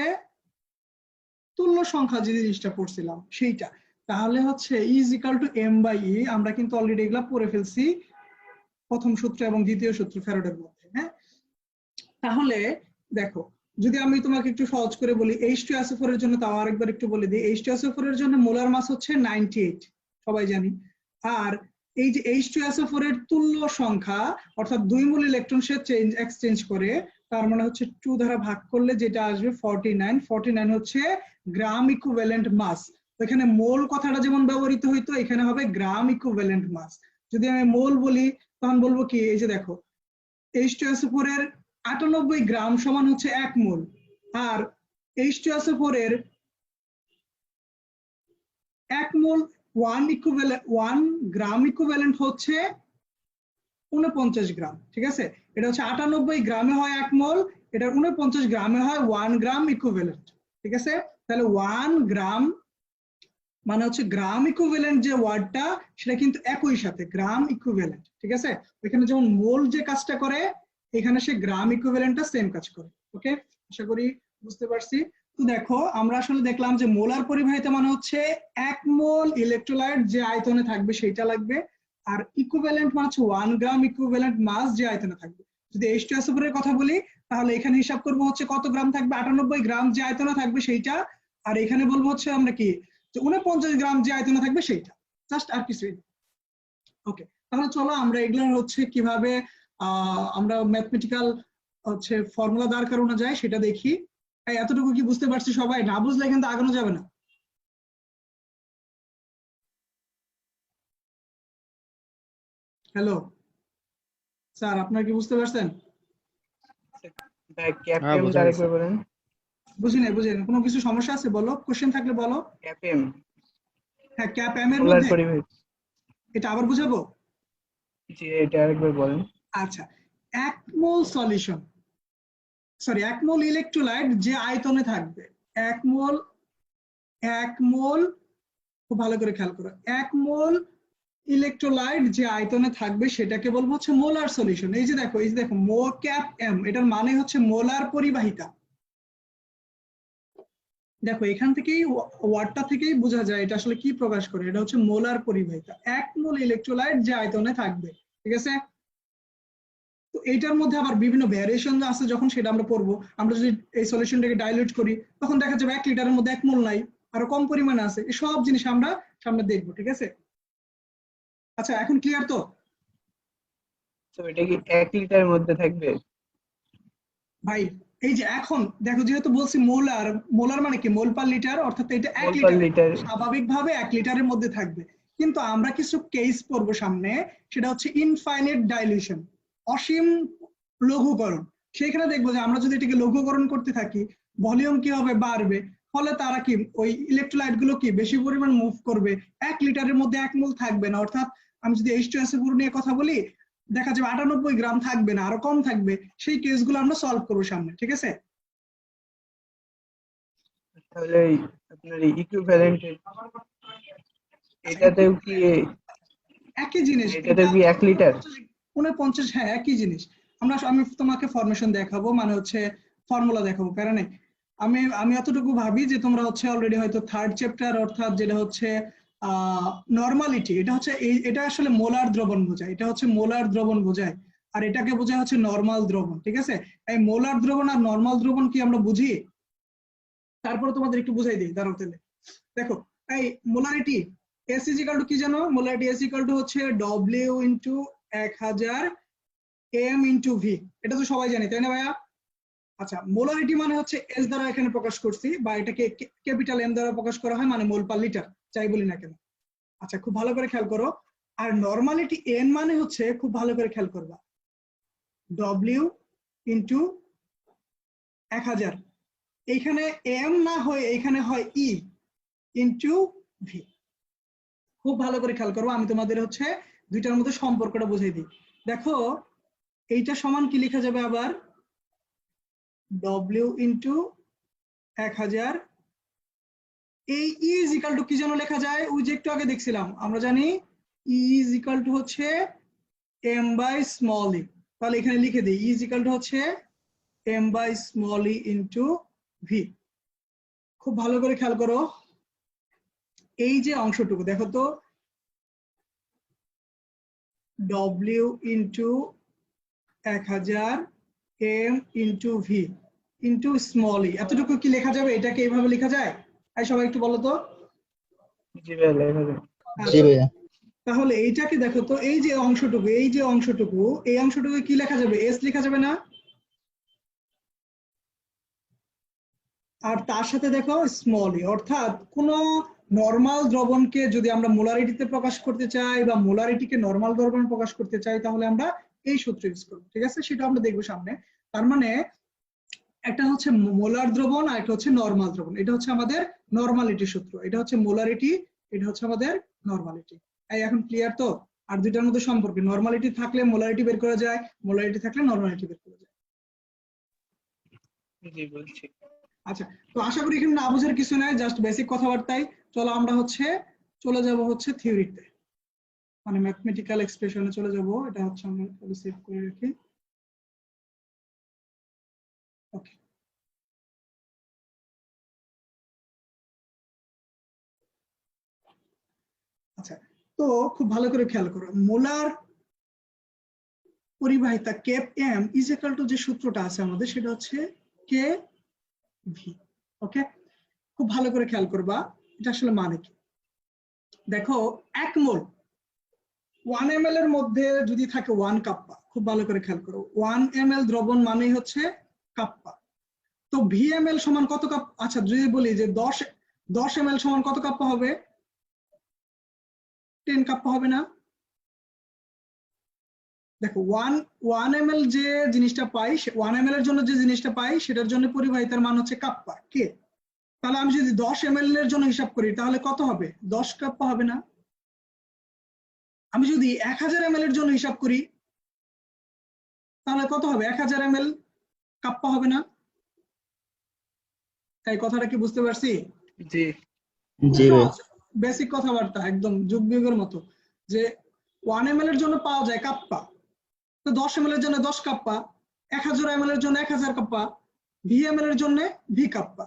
তুল্য সংখ্যা, যে জিনিসটা পড়ছিলাম সেইটা। তাহলে হচ্ছে E is equal to M by E, আমরা কিন্তু অলরেডি এগুলা পড়ে ফেলছি প্রথম সূত্র এবং দ্বিতীয় সূত্র ফ্যারাডের মধ্যে। হ্যাঁ, তাহলে দেখো যদি আমি তোমাকে একটু সহজ করে বলি H2SO4 এর জন্য, তাও আরেকবার একটু বলে দিই। H2SO4 এর জন্য মোলার মাস হচ্ছে 98, সবাই জানি। আর এই যে H2SO4 এর তুল্য সংখ্যা, অর্থাৎ 2 মোল ইলেকট্রন সে এক্সচেঞ্জ করে, তার মানে হচ্ছে 2 দ্বারা ভাগ করলে যেটা আসবে 49। 49 হচ্ছে গ্রাম ইকুইভ্যালেন্ট মাস। এখানে মোল কথাটা যেমন ব্যবহৃত হইতো, এখানে হবে গ্রাম ইকুইভ্যালেন্ট মাস। যদি আমি মোল বলি তখন বলবো কি, এই যে দেখো H2SO4 এর 98 গ্রাম সমান হচ্ছে 1 মোল, আর H2SO4 এর 1 মোল 1 গ্রাম ইকুইভ্যালেন্ট হচ্ছে 49 গ্রাম, ঠিক আছে? এটা হচ্ছে 98 গ্রামে হয় 1 মোল, এটা 49 গ্রামে হয় 1 গ্রাম ইকুইভ্যালেন্ট, ঠিক আছে? তাহলে 1 গ্রাম মানে হচ্ছে গ্রাম ইকুইভ্যালেন্ট যে ওয়ার্ডটা, সেটা কিন্তু একই সাথে গ্রাম ইকুইভ্যালেন্ট, ঠিক আছে? এখানে যেমন মোল যে কাজটা করে, এখানে সে গ্রাম ইকুইভ্যালেন্টটা সেম কাজ করে। ওকে, আশা করি বুঝতে পারছি। তো দেখো আমরা আসলে দেখলাম যে মোলার পরিবাহিতা মানে হচ্ছে 1 মোল ইলেকট্রোলাইট যে আয়তনে থাকবে সেইটা লাগবে, আর ইকুইভ্যালেন্ট মানে হচ্ছে 1 গ্রাম ইকুইভ্যালেন্ট মাস যে আয়তনে থাকবে। যদি H2SO4 এর কথা বলি, তাহলে এখানে হিসাব করবো হচ্ছে কত গ্রাম থাকবে, 98 গ্রাম যে আয়তনে থাকবে সেইটা, আর এখানে বলবো হচ্ছে আমরা কি, 49 গ্রাম যে আয়তনে থাকবে সেইটা, জাস্ট আর কিছুই। ওকে, তাহলে চলো আমরা এগুলোর হচ্ছে কিভাবে আমরা ম্যাথমেটিক্যাল হচ্ছে ফর্মুলা দাঁড় করানো যায় সেটা দেখি। এতটুকু কি বুঝতে পারছি সবাই? না বুঝলে কিন্তু আগানো যাবে না। হ্যালো স্যার, আপনারা কি বুঝতে পারছেন? ক্যাপ হ্যাঁ, এম বোঝা আরেকবার গেছে। বলেন। বুঝি নাই, কোনো কিছু সমস্যা আছে বলো, কোশ্চেন থাকলে বলো। ক্যাপ এম হ্যাঁ, ক্যাপ এম এর মোলার মধ্যে পরিবাহিতা, এটা আবার বুঝাবো। জি এটা আরেকবার বলেন। আচ্ছা, 1 মোল সলিউশন, সরি 1 মোল ইলেকট্রোলাইট যে আয়তনে থাকবে, 1 মোল, 1 মোল, খুব ভালো করে খেয়াল করো, 1 মোল ইলেকট্রোলাইট যে আয়তনে থাকবে সেটাকে বলবো হচ্ছে মোলার সলিউশন। এই যে দেখো, এই যে দেখো মো ক্যাপ এম, এটার মানে হচ্ছে মোলার পরিবাহিতা। দেখো এখান থেকেই ওয়ার্ডটা থেকেই বোঝা যায় এটা আসলে কি প্রকাশ করে, এটা হচ্ছে মোলার পরিবাহিতা। 1 মোল ইলেকট্রোলাইট যে আয়তনে থাকবে, ঠিক আছে? তো এইটার মধ্যে আবার বিভিন্ন ভ্যারিয়েশন আছে, যখন সেটা আমরা পড়বো। আমরা যদি এই সলিউশনটাকে ডাইলিউট করি তখন দেখা যাবে 1 লিটারের মধ্যে 1 মোল নাই, আরো কম পরিমাণে আছে। এই সব জিনিস আমরা সামনে দেখবো, ঠিক আছে? আচ্ছা, এখন ক্লিয়ার তো? তো এটা কি 1 লিটারের মধ্যে থাকবে? ভাই এই যে এখন দেখো, যেহেতু বলছি মোলার, মোলার মানে কি মোল পার লিটার, অর্থাৎ এটা 1 মোল পার লিটার, লিটার। স্বাভাবিকভাবে 1 লিটারের মধ্যে থাকবে। কিন্তু আমরা কিছু কেস পড়বো সামনে, সেটা হচ্ছে ইনফাইনাইট ডাইলিউশন, অসীম লঘুকরণ। সেখানে দেখবো যে আমরা যদি এটাকে লঘুকরণ করতে থাকি, ভলিউম কি হবে, বাড়বে। ফলে তারা কি ওই ইলেকট্রোলাইট গুলো কি বেশি পরিমাণ মুভ করবে, 1 লিটারের মধ্যে 1 মোল থাকবে না। অর্থাৎ আমি যদি H2SO4 নিয়ে কথা বলি, দেখা যাবে 98 গ্রাম থাকবে না, আরো কম থাকবে। সেই কেসগুলো আমরা সলভ করবো সামনে, ঠিক আছে? তাহলে আপনার ইকুইভ্যালেন্ট এটাতেও কি একই জিনিস, এটাতেও কি 1 লিটার? 49, হ্যাঁ একই জিনিস। আমি তোমাকে ফরমেশন দেখাবো, মানে হচ্ছে ফর্মুলা দেখাবো, প্যারা নেই। আমি এতটুকু ভাবি যে তোমরা হচ্ছে অলরেডি হয়তো 3rd চ্যাপ্টার, অর্থাৎ যেটা হচ্ছে নরমালিটি, এটা হচ্ছে এটা আসলে মোলার দ্রবণ বোঝায়, এটা হচ্ছে মোলার দ্রবণ বোঝায়, আর এটাকে বোঝায় হচ্ছে নরমাল দ্রবণ, ঠিক আছে? এই মোলার দ্রবণ আর নরমাল দ্রবণ কি আমরা বুঝি? তারপরে তোমাদের একটু বুঝাই দিই, দাঁড়াও তাহলে। দেখো, এই মোলারিটি S = কি জানো? মোলারিটি S = হচ্ছে W × 1000 M × V। এটা তো সবাই জানি, তাই না ভাইয়া? আচ্ছা, মোলারিটি মানে হচ্ছে S দ্বারা এখানে প্রকাশ করছি, বা এটাকে ক্যাপিটাল M দ্বারা প্রকাশ করা হয়, মানে মোল পার লিটার, যাই বলি না কেন। আচ্ছা, খুব ভালো করে খেয়াল করো। আর নরমালিটি N মানে হচ্ছে, খুব ভালো করে খেয়াল করবা, W × 1000। এইখানে M না হয়ে এখানে হয় E × V। খুব ভালো করে খেয়াল করো, আমি তোমাদের হচ্ছে দুইটার মধ্যে সম্পর্কটা বুঝিয়ে দিই। দেখো, এইটা সমান কি লেখা যাবে আবার, W × 1000। এই E = কি যেন লেখা যায়, ওই যে একটু আগে দেখছিলাম, আমরা জানি E = হচ্ছে M/e। তাহলে এখানে লিখে দিই E = হচ্ছে M/e × V। খুব ভালো করে খেয়াল করো, এই যে অংশটুকু দেখো তো, W × 1000 M × V × e, এতটুকু কি লেখা যাবে? এটাকে এইভাবে লেখা যায়? এই সবাই একটু বলো তো। জি ভাই, লেখা যায়। জি ভাইয়া। তাহলে এইটাকে দেখো তো, এই যে অংশটুকু, এই অংশটুকু কি লেখা যাবে? S লেখা যাবে না? আর তার সাথে দেখো স্মল ই, অর্থাৎ কোন নরমাল দ্রবণকে যদি আমরা মোলারিটিতে প্রকাশ করতে চাই, বা মোলারিটিকে নরমাল দ্রবণে প্রকাশ করতে চাই, তাহলে আমরা এই সূত্র ইউজ করব, ঠিক আছে? সেটা আমরা দেখবো সামনে। তার মানে একটা হচ্ছে মোলার দ্রবণ, আর একটা হচ্ছে নরমাল দ্রবণ। এটা হচ্ছে আমাদের নরমালিটি সূত্র, এটা হচ্ছে মোলারিটি, এটা হচ্ছে আমাদের নরমালিটি। এই এখন ক্লিয়ার তো? আর দুইটার মধ্যে সম্পর্ক, নরমালিটি থাকলে মোলারিটি বের করা যায়, মোলারিটি থাকলে নরমালিটি বের করা যায়। জি বলছি। আচ্ছা, তো আশা করি এখানে না বোঝার কিছু নাই, জাস্ট বেসিক কথাবার্তাই। চলো আমরা হচ্ছে চলে যাব হচ্ছে থিওরিতে, মানে ম্যাথমেটিক্যাল এক্সপ্রেশনে চলে যাব। এটা হচ্ছে আমরা সেভ করে রাখি। ওকে, আচ্ছা, তো খুব ভালো করে খেয়াল করো, মোলার পরিবাহিতা cap M is equal to যে সূত্রটা আছে আমাদের, সেটা হচ্ছে কে ভি। ওকে, খুব ভালো করে খেয়াল করবা, এটা আসলে মানে কি। দেখো, 1 মোল 1 ml এর মধ্যে যদি থাকে 1 কাপ্পা, খুব ভালো করে খেয়াল করো, 1 ml দ্রবণ মানেই হচ্ছে কাপ্পা। তো VML সমান কত কাপ? আচ্ছা, যদি বলি যে 10 ml সমান কত কাপ্পা হবে? 10 কাপ্পা হবে না? দেখো, 1 ml যে জিনিসটা পাই, 1 ml এর জন্য যে জিনিসটা পাই, সেটার জন্য পরিবাহিতার মান হচ্ছে কাপ্পা, কে। তাহলে আমি যদি 10 ml এর জন্য হিসাব করি, তাহলে কত হবে? 10 কাপ্পা হবে না? আমি যদি 1000 ml এর জন্য হিসাব করি, তাহলে কত হবে? 1000 ml কাপ্পা হবে না? এই কথাটা কি বুঝতে পারছি? জি জি ভাই। বেসিক কথাবার্তা, একদম যোগ বিয়োগের মতো, যে 1 ml এর জন্য পাওয়া যায় কাপ্পা, তো 10 ml এর জন্য 10 কাপ্পা, 1000 ml এর জন্য 1000 কাপ্পা, VML এর জন্য ভি কাপ্পা।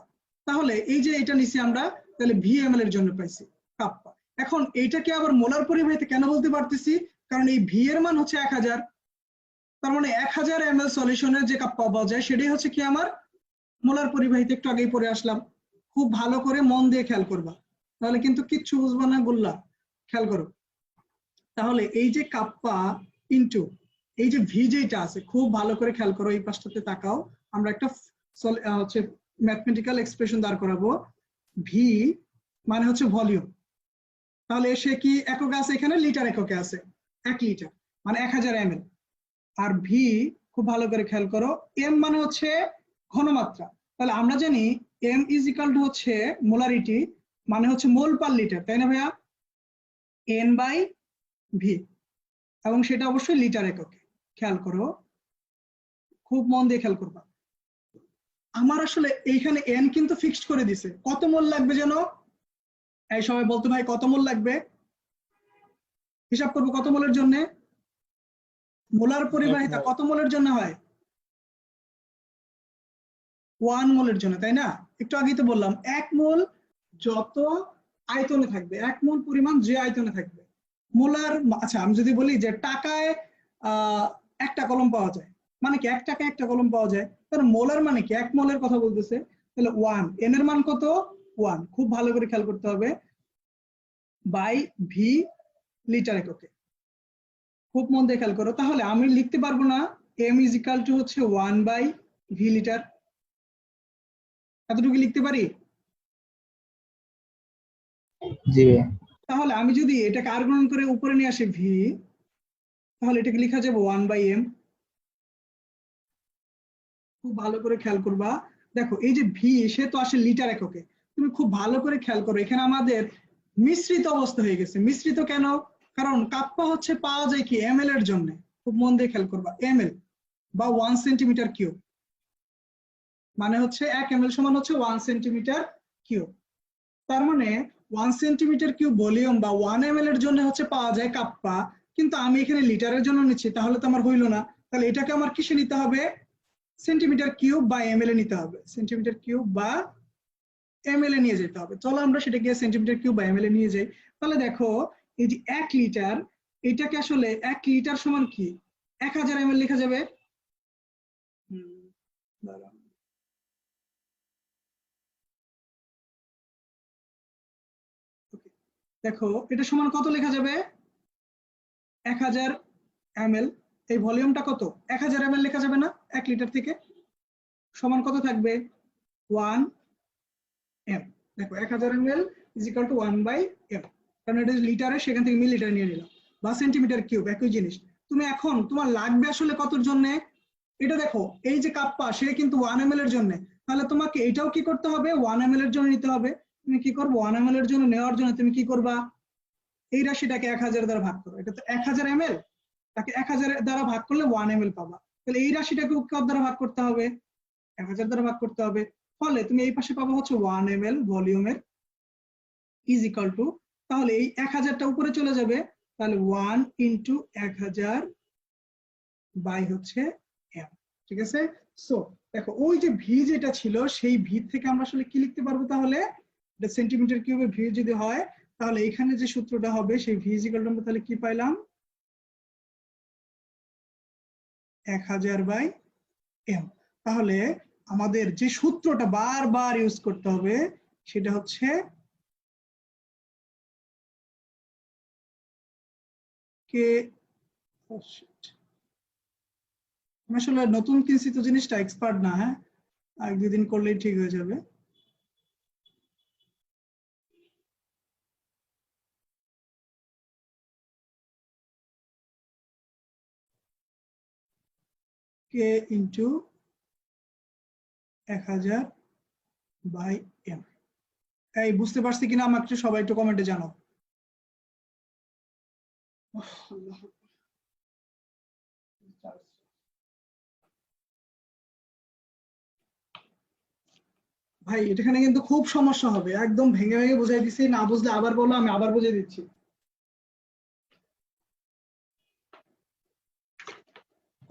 তাহলে এই যে এটা নিছি আমরা, তাহলে VML এর জন্য পাইছি কাপ্পা। এখন এইটাকে আবার মোলার পরিবাহিতা কেন বলতে পারতেছি? কারণ এই ভি এর মান হচ্ছে 1000, তার মানে 1000 ml সলিউশনের যে কাপ পাওয়া যায় সেটাই হচ্ছে কি আমার মোলার পরিবাহিত। একটু আগেই পড়ে আসলাম, খুব ভালো করে মন দিয়ে খেয়াল করবা, তাহলে কিন্তু কিচ্ছু বুঝবা না। বললা খেয়াল করো, তাহলে এই যে কাপ্পা ইনটু এই যে ভি যেটা আছে, খুব ভালো করে খেয়াল করো, এই পাশটাতে তাকাও। আমরা একটা হচ্ছে ম্যাথমেটিক্যাল এক্সপ্রেশন দাঁড় করাবো। ভি মানে হচ্ছে ভলিউম, তাহলে সে কি এককে আছে, এখানে লিটার এককে আছে, 1 লিটার মানে 1000 ml। আর ভি খুব ভালো করে খেয়াল করো, এম মানে হচ্ছে ঘনমাত্রা। তাহলে আমরা জানি এম ইজ ইকাল টু হচ্ছে মোলারিটি, মানে হচ্ছে মোল পার লিটার, তাই না ভাইয়া? এন বাই ভি, এবং সেটা অবশ্যই লিটার এককে। খেয়াল করো, খুব মন দিয়ে খেয়াল করবা। আমার আসলে এইখানে এন কিন্তু ফিক্সড করে দিছে, কত মোল লাগবে যেন? এই সবাই বলতো ভাই কত মোল লাগবে, হিসাব করবো কত মোলের জন্য। মোলার পরিবাহিতা কত মোলের জন্য হয়? 1 মোলের জন্য, তাই না? একটু আগেই তো বললাম 1 মোল যত আয়তনে থাকবে, 1 মোল পরিমাণ যে আয়তনে থাকবে মোলার। আচ্ছা আমি যদি বলি যে টাকায় একটা কলম পাওয়া যায়, মানে কি 1 টাকায় একটা কলম পাওয়া যায়, তাহলে মোলার মানে কি 1 মোলের কথা বলতেছে। তাহলে 1, এন এর মান কত? 1, খুব ভালো করে খেয়াল করতে হবে, বাই ভি লিটার এককে। খুব মন দিয়ে খেয়াল করো, তাহলে আমি লিখতে পারবো না এম ইজ ইকাল টু হচ্ছে 1 বাই ভি লিটার? এতটুকু লিখতে পারি? জি ভাইয়া। তাহলে আমি যদি এটাকে আর গুণন করে উপরে নিয়ে আসি ভি, তাহলে এটাকে লেখা যাবে 1 বাই এম। খুব ভালো করে খেয়াল করবা, দেখো এই যে ভি সে তো আসে লিটার এককে। তুমি খুব ভালো করে খেয়াল করো, এখানে আমাদের মিশ্রিত অবস্থা হয়ে গেছে। মিশ্রিত কেন? কারণ কাপ্পা হচ্ছে পাওয়া যায় কি এম এল এর জন্য। খুব মন দিয়ে খেয়াল করবা, এম এল বা 1 সেন্টিমিটার কিউব, মানে হচ্ছে 1 ml সমান হচ্ছে 1 সেন্টিমিটার কিউব। তার মানে 1 সেন্টিমিটার কিউব ভলিউম বা 1 ml এর জন্য হচ্ছে পাওয়া যায় কাপ্পা, কিন্তু আমি এখানে লিটারের জন্য নিচ্ছি, তাহলে তো আমার হইলো না। তাহলে এটাকে আমার কিসে নিতে হবে? সেন্টিমিটার কিউব বা ml এ নিতে হবে, সেন্টিমিটার কিউব বা ml এ নিয়ে যেতে হবে। চলো আমরা সেটাকে সেন্টিমিটার কিউব বা ml এ নিয়ে যাই। তাহলে দেখো এই যে 1 লিটার, এটাকে আসলে 1 লিটার সমান কি 1000 ml লেখা যাবে। দাঁড়াও। দেখো এটা সমান কত লেখা যাবে? 1000 ml। এই ভলিউমটা কত? 1000 ml লেখা যাবে না 1 লিটার থেকে? সমান কত থাকবে? 1 m। দেখো 1000 ml is equal to 1 by m, কারণ এটা লিটারে, সেখান থেকে মিলিলিটার নিয়ে নিলাম, বা সেন্টিমিটার কিউব, একই জিনিস। তুমি এখন তোমার লাগবে আসলে কতর জন্য? এটা দেখো এই যে কাপ্পা সে কিন্তু 1 ml এর জন্য, তাহলে তোমাকে এটাও কি করতে হবে? 1 ml এর জন্য নিতে হবে। তুমি কি করবে? 1 ml এর জন্য নেওয়ার জন্য তুমি কি করবা? এই রাশিটাকে 1000 দ্বারা ভাগ করো, এটা তো 1000 ml, তাকে 1000 দ্বারা ভাগ করলে 1 ml পাবা। তাহলে এই রাশিটাকে কত দ্বারা ভাগ করতে হবে? 1000 দ্বারা ভাগ করতে হবে। ফলে তুমি এই পাশে পাবা হচ্ছে 1 ml ভলিউমের ইজ ইকাল টু, তাহলে এই 1000টা উপরে চলে যাবে, তাহলে 1 ইন্টু 1000 বাই হচ্ছে m। ঠিক আছে? সো দেখো ওই যে ভি যেটা ছিল, সেই ভি থেকে আমরা আসলে কি লিখতে পারবো? তাহলে এটা সেন্টিমিটার কিউবে ভি যদি হয়, তাহলে এখানে যে সূত্রটা হবে সেই ভি ইজ ইকাল টু আমরা তাহলে কি পাইলাম? 1000 বাই এম। তাহলে আমাদের যে সূত্রটা বারবার ইউজ করতে হবে সেটা হচ্ছে কে, আমি আসলে নতুন কিনছি তো জিনিসটা এক্সপার্ট না, হ্যাঁ, এক দুদিন করলেই ঠিক হয়ে যাবে। কে ইন্টু 1000 বাই এম। এই বুঝতে পারছি কিনা আমাকে একটু সবাই একটু কমেন্টে জানাও। ভাই এখানে কিন্তু খুব সমস্যা হবে, একদম ভেঙে ভেঙে বুঝাই দিচ্ছি, না বুঝলে আবার বলো, আমি আবার বুঝিয়ে দিচ্ছি।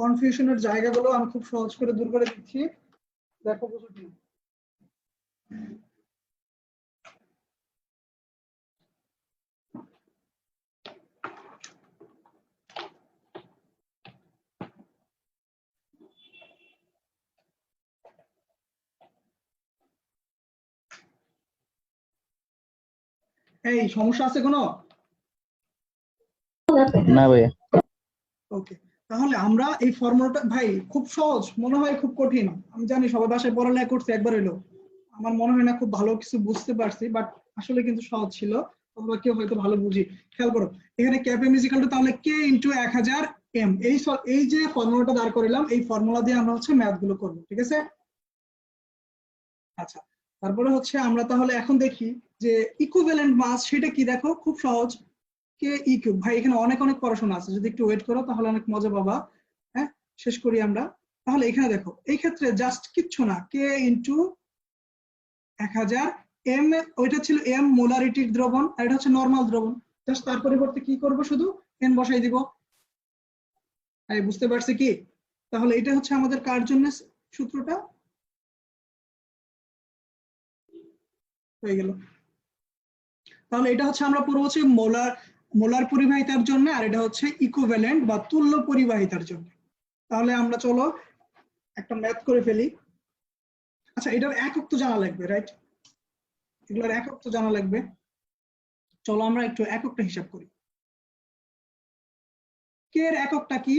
কনফিউশনের জায়গাগুলো আমি খুব সহজ করে দূর করে দিচ্ছি, দেখো বুঝো কি। এই সমস্যা আছে কোনো? না ভাইয়া। ওকে, তাহলে আমরা এই ফর্মুলাটা ভাই খুব সহজ মনে হয়, খুব কঠিন আমি জানি, সবাই বাসায় পড়ালেখা করছে একবার হলো, আমার মনে হয় না খুব ভালো কিছু বুঝতে পারছি, বাট আসলে কিন্তু সহজ ছিল, তোমরা কেউ হয়তো ভালো বুঝি। খেয়াল করো, এখানে cap M is equal to তাহলে কে ইনটু 1000 এম, এই যে ফর্মুলাটা দাঁড় করালাম, এই ফর্মুলা দিয়ে আমরা হচ্ছে ম্যাথ গুলো করবো, ঠিক আছে? আচ্ছা, তারপরে হচ্ছে আমরা তাহলে এখন দেখি যে ইকুইভ্যালেন্ট মাস সেটা কি, দেখো খুব সহজ, কে ই কিউব। ভাই এখানে অনেক অনেক পড়াশোনা আছে, যদি একটু ওয়েট করো তাহলে অনেক মজা পাবা। হ্যাঁ, শেষ করি আমরা। তাহলে এখানে দেখো, এই ক্ষেত্রে জাস্ট কিচ্ছু না, কে ইন্টু 1000 এম, ওইটা ছিল এম মোলারিটির দ্রবণ, আর এটা হচ্ছে নর্মাল দ্রবণ, জাস্ট তার পরিবর্তে কি করব, শুধু এন বসাই দিব। বুঝতে পারছি কি? তাহলে এটা হচ্ছে আমাদের কার জন্য সূত্রটা হয়ে গেল। তাহলে এটা হচ্ছে আমরা পড়বো হচ্ছে মোলার পরিবাহিতার জন্য, আর এটা হচ্ছে ইকুইভ্যালেন্ট বা তুল্য পরিবাহিতার জন্য। তাহলে আমরা চলো একটা ম্যাথ করে ফেলি। আচ্ছা, এটার একক তো জানা লাগবে, রাইট? এগুলোর একক তো জানা লাগবে। চলো আমরা একটু এককটা হিসাব করি। কে এর এককটা কি?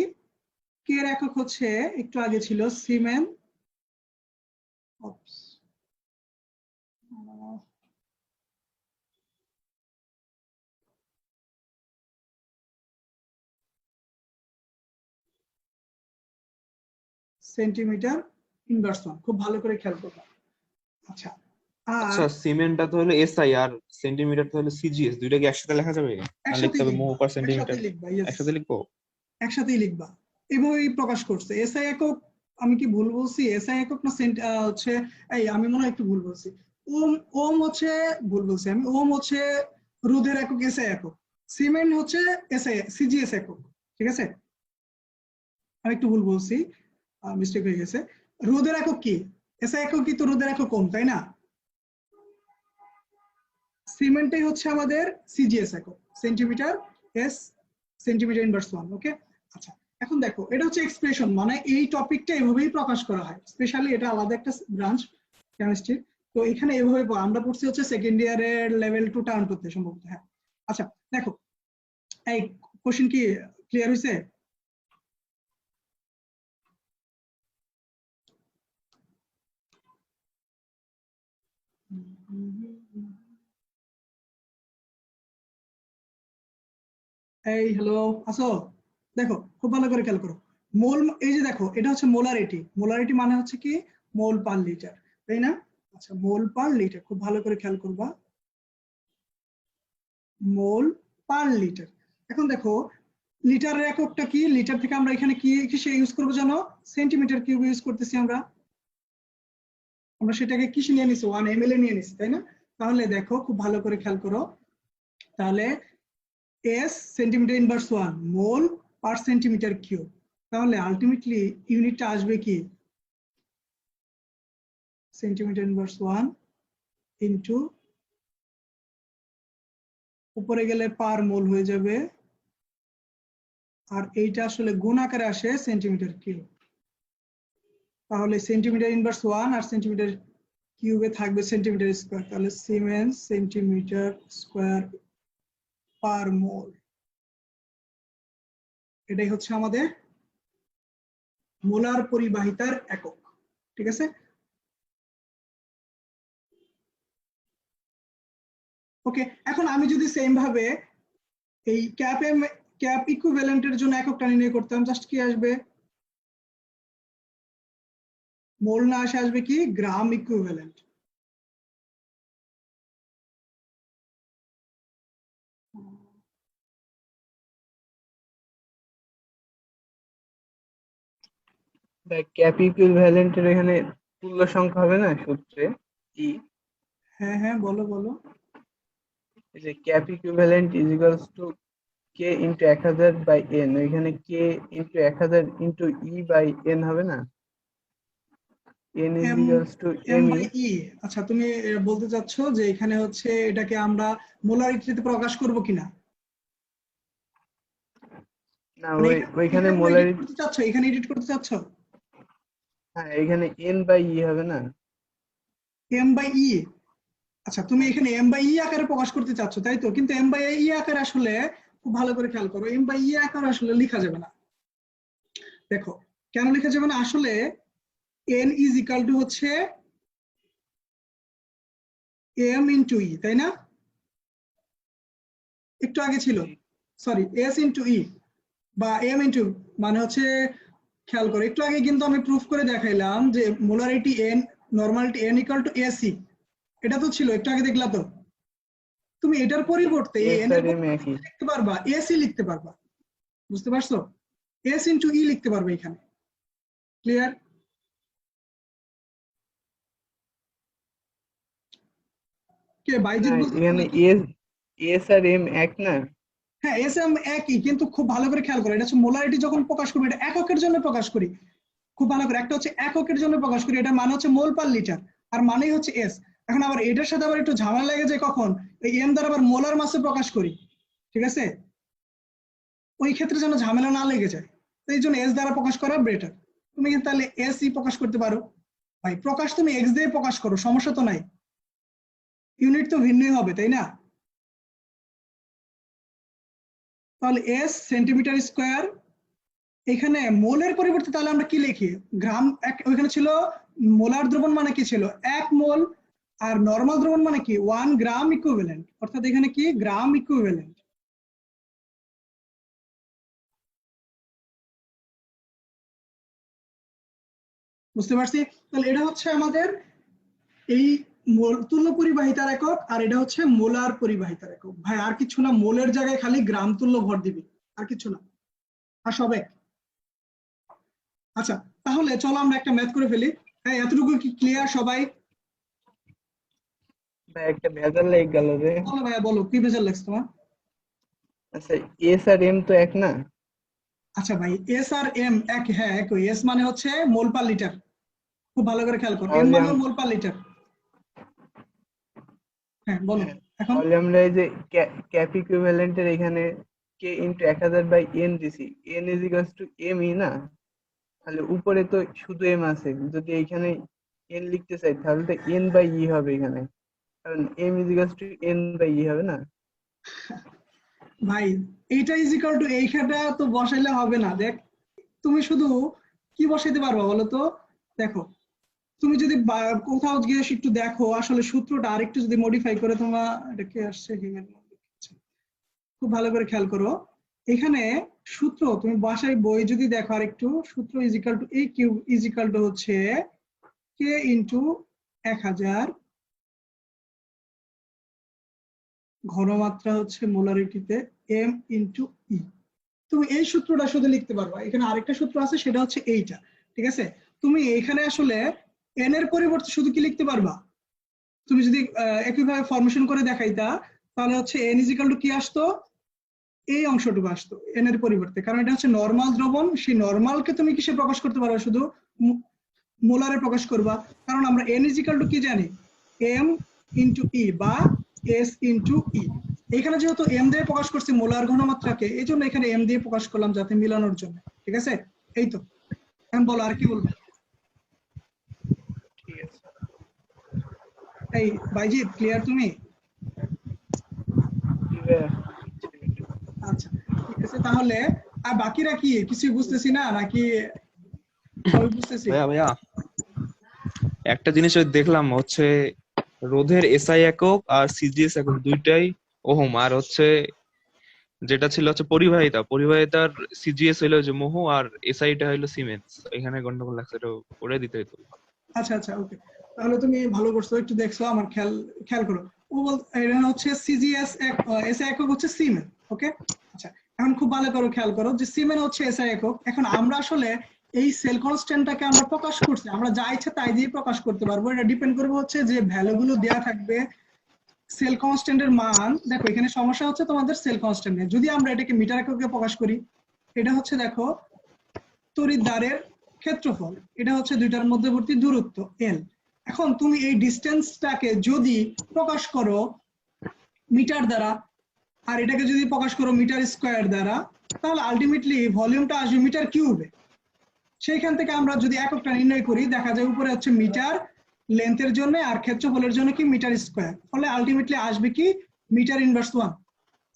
কে এর একক হচ্ছে, একটু আগে ছিল সিমেন, সেন্টিমিটার ইনভার্স ওয়ান, খুব ভালো করে খেয়াল করবো। আচ্ছা, আর আচ্ছা, সিমেন্টটা তো হলো এসআই আর সেন্টিমিটার তো হলো সিজিএস, দুইটা কি একসাথে লেখা যাবে না লিখতে হবে মো পার সেন্টিমিটার? একসাথেই লিখবা, yes, একসাথে লিখবো? একসাথেই লিখবা, এভাবেই প্রকাশ করছে। এসআই একক, আমি কি ভুল বলছি? এসআই একক না হচ্ছে, এই আমি মনে হয় একটু ভুল বলছি। ওম, ওম হচ্ছে, ভুল বলছি আমি, ওম হচ্ছে রোধের একক, এসআই একক। সিমেন্ট হচ্ছে এসআই সিজিএস একক, ঠিক আছে? আমি একটু ভুল বলছি, মিস্টেক হয়ে গেছে। রোধের একক কি? এসআই একক কি? তো রোধের একক ওম, তাই না? সিমেন্টই হচ্ছে আমাদের সিজিএস একক, centimetre S, centimetre inverse one. Okay, আচ্ছা, এখন দেখো এটা হচ্ছে এক্সপ্রেশন, মানে এই টপিকটা এভাবেই প্রকাশ করা হয়, স্পেশালি এটা আলাদা একটা ব্রাঞ্চ কেমিস্ট্রি। তো এখানে এভাবে আমরা পড়ছি হচ্ছে সেকেন্ড ইয়ারের লেভেল 2 টার্ম টুতে সম্ভবত। হ্যাঁ, আচ্ছা দেখো, এই কোশ্চেন কি ক্লিয়ার হয়েছে? এই হ্যালো, আসো, দেখো খুব ভালো করে খেয়াল করো। মোল, এই যে দেখো এটা হচ্ছে মোলারিটি, মোলারিটি মানে হচ্ছে কি মোল পার লিটার, তাই না? আচ্ছা, মোল পার লিটার, খুব ভালো করে খেয়াল করবা, মোল পার লিটার। এখন দেখো লিটারের এককটা কি, লিটার থেকে আমরা এখানে কি কিসে ইউজ করবো জানো? সেন্টিমিটার কিউব ইউজ করতেছি আমরা সেটাকে কিসে নিয়ে নিছি, 1 ml এ নিয়ে নিছি, তাই না? তাহলে দেখো খুব ভালো করে খেয়াল করো, তাহলে এস সেন্টিমিটার ইনভার্স 1 মোল পার সেন্টিমিটার কিউব, তাহলে আলটিমেটলি ইউনিটটা আসবে কি সেন্টিমিটার ইনভার্স 1 ইনটু, উপরে গেলে পার মোল হয়ে যাবে, আর এইটা আসলে গুণ আকারে আসে সেন্টিমিটার কিউব। তাহলে সেন্টিমিটার ইনভার্স 1 আর সেন্টিমিটার কিউবে থাকবে সেন্টিমিটার স্কয়ার, তাহলে সিমেন্স সেন্টিমিটার স্কয়ার পার মোল, এটাই হচ্ছে আমাদের মোলার পরিবাহিতার একক, ঠিক আছে? ওকে, এখন আমি যদি সেম ভাবে এই ক্যাপ ইকুইভ্যালেন্টের জন্য এককটা নির্ণয় করতাম, জাস্ট কি আসবে, মোল না আসে আসবে কি গ্রাম ইকুইভ্যালেন্ট। ক্যাপ ইকুইভ্যালেন্টের এখানে তুল্য সংখ্যা হবে না সূত্রে ই? হ্যাঁ হ্যাঁ, বলো বলো। এই যে cap equivalent is equals to K into 1000 by N, এখানে K into 1000 into E by N হবে না? N is M, equals to M M E. By E. আচ্ছা, তুমি বলতে চাচ্ছ যে এখানে হচ্ছে এটাকে আমরা মোলারিটিতে প্রকাশ করব কিনা? না, মানে ওইখানে এখানে এডিট মোলারিটি, করতে চাচ্ছ, এখানে এডিট করতে চাচ্ছ? হ্যাঁ এখানে এন বাই ই হবে না? এম বাই ই, আচ্ছা তুমি এখানে এম বাই ই আকারে প্রকাশ করতে চাচ্ছ তাই তো, কিন্তু এম বাই ই আকারে আসলে খুব ভালো করে খেয়াল করো, এম বাই ই আকারে আসলে লেখা যাবে না। দেখো কেন লেখা যাবে না, আসলে এন ইজ ইকাল টু হচ্ছে এম ইন্টু ই, তাই না? একটু আগে ছিল, সরি, এস ইন্টু ই বা এম ইন্টু, মানে হচ্ছে খেয়াল করো একটু আগে কিন্তু আমি প্রুফ করে দেখাইলাম যে molarity N, normality N equal to AC, এটা তো ছিল একটু আগে দেখলা তো। তুমি এটার পরিবর্তে এস এন আর এর এম পরিবর্তে একই। লিখতে পারবা এসি লিখতে পারবা, বুঝতে পারছো? এস ইন্টু ই লিখতে পারবে এখানে, ক্লিয়ার? কে বাইজিৎ না বলতেছে এখানে নাকি? এস আর এম এক না? হ্যাঁ এস এম একই, কিন্তু খুব ভালো করে খেয়াল করো, এটা হচ্ছে মোলারিটি যখন প্রকাশ করবে এটা এককের জন্য প্রকাশ করি, খুব ভালো করে, একটা হচ্ছে এককের জন্য প্রকাশ করি, এটা মানে হচ্ছে মোল পার লিটার, আর মানেই হচ্ছে এস। এখন আবার এটার সাথে আবার একটু ঝামেলা লেগে যায় কখন, এই এম দ্বারা আবার মোলার মাসে প্রকাশ করি, ঠিক আছে? ওই ক্ষেত্রে যেন ঝামেলা না লেগে যায়, তো এই জন্য এস দ্বারা প্রকাশ করা বেটার। তুমি কিন্তু তাহলে এস ই প্রকাশ করতে পারো, ভাই প্রকাশ তুমি এক্স দিয়ে প্রকাশ করো, সমস্যা তো নাই, ইউনিট তো ভিন্নই হবে তাই না? তাহলে এস সেন্টিমিটার স্কোয়ার, এখানে মোলের পরিবর্তে তাহলে আমরা কি লিখি, গ্রাম, ওইখানে ছিল মোলার দ্রবণ মানে কি ছিল 1 মোল, আর নরমাল দ্রবণ মানে কি 1 গ্রাম ইকুইভ্যালেন্ট, অর্থাৎ এখানে কি গ্রাম ইকুইভ্যালেন্ট। বুঝতে পারছি? তাহলে এটা হচ্ছে আমাদের এই তুল্য পরিবাহিতার একক, আর এটা হচ্ছে মোলার পরিবাহিতার একক। ভাই আর কিছু না, মোলের জায়গায় খালি গ্রাম তুল্য ভর দিবি, আর কিছু না, আর সব এক। আচ্ছা তাহলে চলো আমরা একটা ম্যাথ করে ফেলি। হ্যাঁ এতটুকু কি ক্লিয়ার সবাই? ভাই একটা ভেজাল লেগে গেল রে। বলো ভাইয়া, বলো কি ভেজাল লাগছে তোমার? আচ্ছা এস আর এম তো এক না? আচ্ছা ভাই এস আর এম এক, হ্যাঁ একই, এস মানে হচ্ছে মোল পার লিটার, খুব ভালো করে খেয়াল করো, এম তাহলে মানে মোল পার লিটার। হ্যাঁ বলো এখন। তাহলে আমরা এই যে ক্যাপ ইকুইভ্যালেন্টের এখানে কে ইন্টু 1000 বাই এন দিছি, N is equals to M E না? তাহলে উপরে তো শুধু এম আছে, যদি এইখানে এন লিখতে চাই তাহলে তো এন বাই ই হবে এখানে, কারণ M is equals to N by E হবে না? ভাই এইটা ইজ ইকুয়াল টু এইখানটা তো বসাইলে হবে না, দেখ তুমি শুধু কি বসাইতে পারবা বলো তো? দেখো তুমি যদি কোথাও গিয়ে একটু দেখো আসলে সূত্রটা আরেকটু যদি মডিফাই করে, তোমার এটা কি আসছে হিমেল, খুব ভালো করে খেয়াল করো, এখানে সূত্র তুমি বাসায় বই যদি দেখো আরেকটু, সূত্র ইজ ইকুয়াল টু এই কিউব ইজ ইকুয়াল টু হচ্ছে কে ইন্টু 1000 ঘনমাত্রা হচ্ছে মোলারিটিতে এম ইন্টু ই। তুমি এই সূত্রটা শুধু লিখতে পারবা, এখানে আরেকটা সূত্র আছে সেটা হচ্ছে এইটা, ঠিক আছে? তুমি এখানে আসলে এন এর পরিবর্তে শুধু কি লিখতে পারবা, তুমি যদি একইভাবে ফরমেশন করে দেখাইতা তাহলে হচ্ছে এন ইজ ইকুয়াল টু কি আসতো, এই অংশটুকু আসতো এন এর পরিবর্তে, কারণ এটা হচ্ছে নরমাল দ্রবণ, সেই নরমালকে তুমি কিসে প্রকাশ করতে পারো, শুধু মোলারে প্রকাশ করবা, কারণ আমরা এন ইজ ইকুয়াল টু কি জানি, এম ইন্টু ই বা এস ইন্টু ই। এখানে যেহেতু এম দিয়ে প্রকাশ করছি মোলার ঘনমাত্রাকে, এই জন্য এখানে এম দিয়ে প্রকাশ করলাম যাতে মিলানোর জন্য, ঠিক আছে? এই তো, এখন বলো আর কি বলবো। ঠিক আছে এই বাইজিৎ ক্লিয়ার তুমি? আচ্ছা ঠিক আছে, তাহলে আর বাকিরা কি কিছু বুঝতেছি না নাকি সবই বুঝতেছি? ভাইয়া একটা জিনিস ওই দেখলাম হচ্ছে রোধের এসআই একক আর সিজিএস একক দুইটাই ওহম, আর হচ্ছে যেটা ছিল হচ্ছে পরিবাহিতার সিজিএস হইলো যে মোহ আর এসআইটা হইলো সিমেন্স, এখানে গন্ডগোল লাগছে, এটা করে দিতে হইতো। আচ্ছা আচ্ছা ওকে, তাহলে তুমি ভালো করছো, একটু দেখছো, আমার খেয়াল খেয়াল করো। ও বল এটা হচ্ছে সিজিএস এসআই একক হচ্ছে সিমেন, ওকে? আচ্ছা এখন খুব ভালো করে খেয়াল করো যে সিমেন হচ্ছে এসআই একক। এখন আমরা আসলে এই সেল কনস্ট্যান্টটাকে আমরা প্রকাশ করছি, আমরা যা ইচ্ছা তাই দিয়ে প্রকাশ করতে পারবো, এটা ডিপেন্ড করবে হচ্ছে যে ভ্যালুগুলো দেয়া থাকবে সেল কনস্ট্যান্টের মান। দেখো এখানে সমস্যা হচ্ছে তোমাদের সেল কনস্ট্যান্ট, যদি আমরা এটাকে মিটার এককে প্রকাশ করি, এটা হচ্ছে দেখো তড়িৎদ্বারের ক্ষেত্রফল, এটা হচ্ছে দুইটার মধ্যবর্তী দূরত্ব এল। এখন তুমি এই ডিসটেন্সটাকে যদি প্রকাশ করো মিটার দ্বারা, আর এটাকে যদি প্রকাশ করো মিটার স্কয়ার দ্বারা, তাহলে আলটিমেটলি ভলিউমটা আসবে মিটার কিউবে। সেইখান থেকে আমরা যদি এককটা নির্ণয় করি, দেখা যায় উপরে হচ্ছে মিটার লেন্থের জন্য আর ক্ষেত্রফলের জন্য কি মিটার স্কয়ার, ফলে আলটিমেটলি আসবে কি মিটার ইনভার্স 1।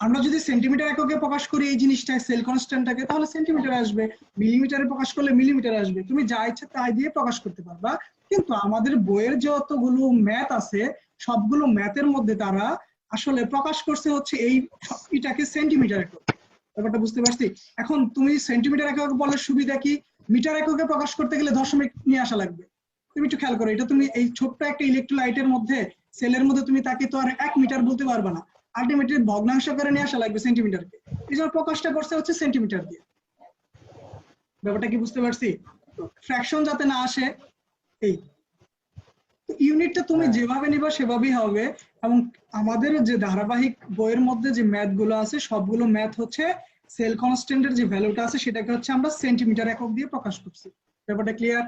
আমরা যদি সেন্টিমিটার এককে প্রকাশ করি এই জিনিসটা সেল কনস্ট্যান্টটাকে, তাহলে সেন্টিমিটার আসবে, মিলিমিটারে প্রকাশ করলে মিলিমিটার আসবে, তুমি যা ইচ্ছা তাই দিয়ে প্রকাশ করতে পারবা। কিন্তু আমাদের বইয়ের যতগুলো ম্যাথ আছে সবগুলো ম্যাথের মধ্যে তারা আসলে প্রকাশ করছে হচ্ছে এই এটাকে সেন্টিমিটার একক। ব্যাপারটা বুঝতে পারছি? এখন তুমি সেন্টিমিটার একক বলে সুবিধা কি, মিটার এককে প্রকাশ করতে গেলে দশমিক নিয়ে আসা লাগবে। তুমি একটু খেয়াল করো, এটা তুমি এই ছোট্ট একটা ইলেকট্রোলাইটের মধ্যে সেলের মধ্যে তুমি তাকে তো আর 1 মিটার বলতে পারবে না, আলটিমেটলি ভগ্নাংশ করে নিয়ে আসা লাগবে সেন্টিমিটারকে। এই জন্য প্রকাশটা করছে হচ্ছে সেন্টিমিটার দিয়ে। ব্যাপারটা কি বুঝতে পারছি? ফ্র্যাকশন যাতে না আসে এই ইউনিটটা তুমি যেভাবে নিবা সেভাবেই হবে। এবং আমাদের যে ধারাবাহিক বইয়ের মধ্যে যে ম্যাথ গুলো আছে সবগুলো ম্যাথ হচ্ছে সেল কনস্ট্যান্টের যে ভ্যালুটা আছে সেটাকে হচ্ছে আমরা সেন্টিমিটার একক দিয়ে প্রকাশ করছি। ব্যাপারটা ক্লিয়ার?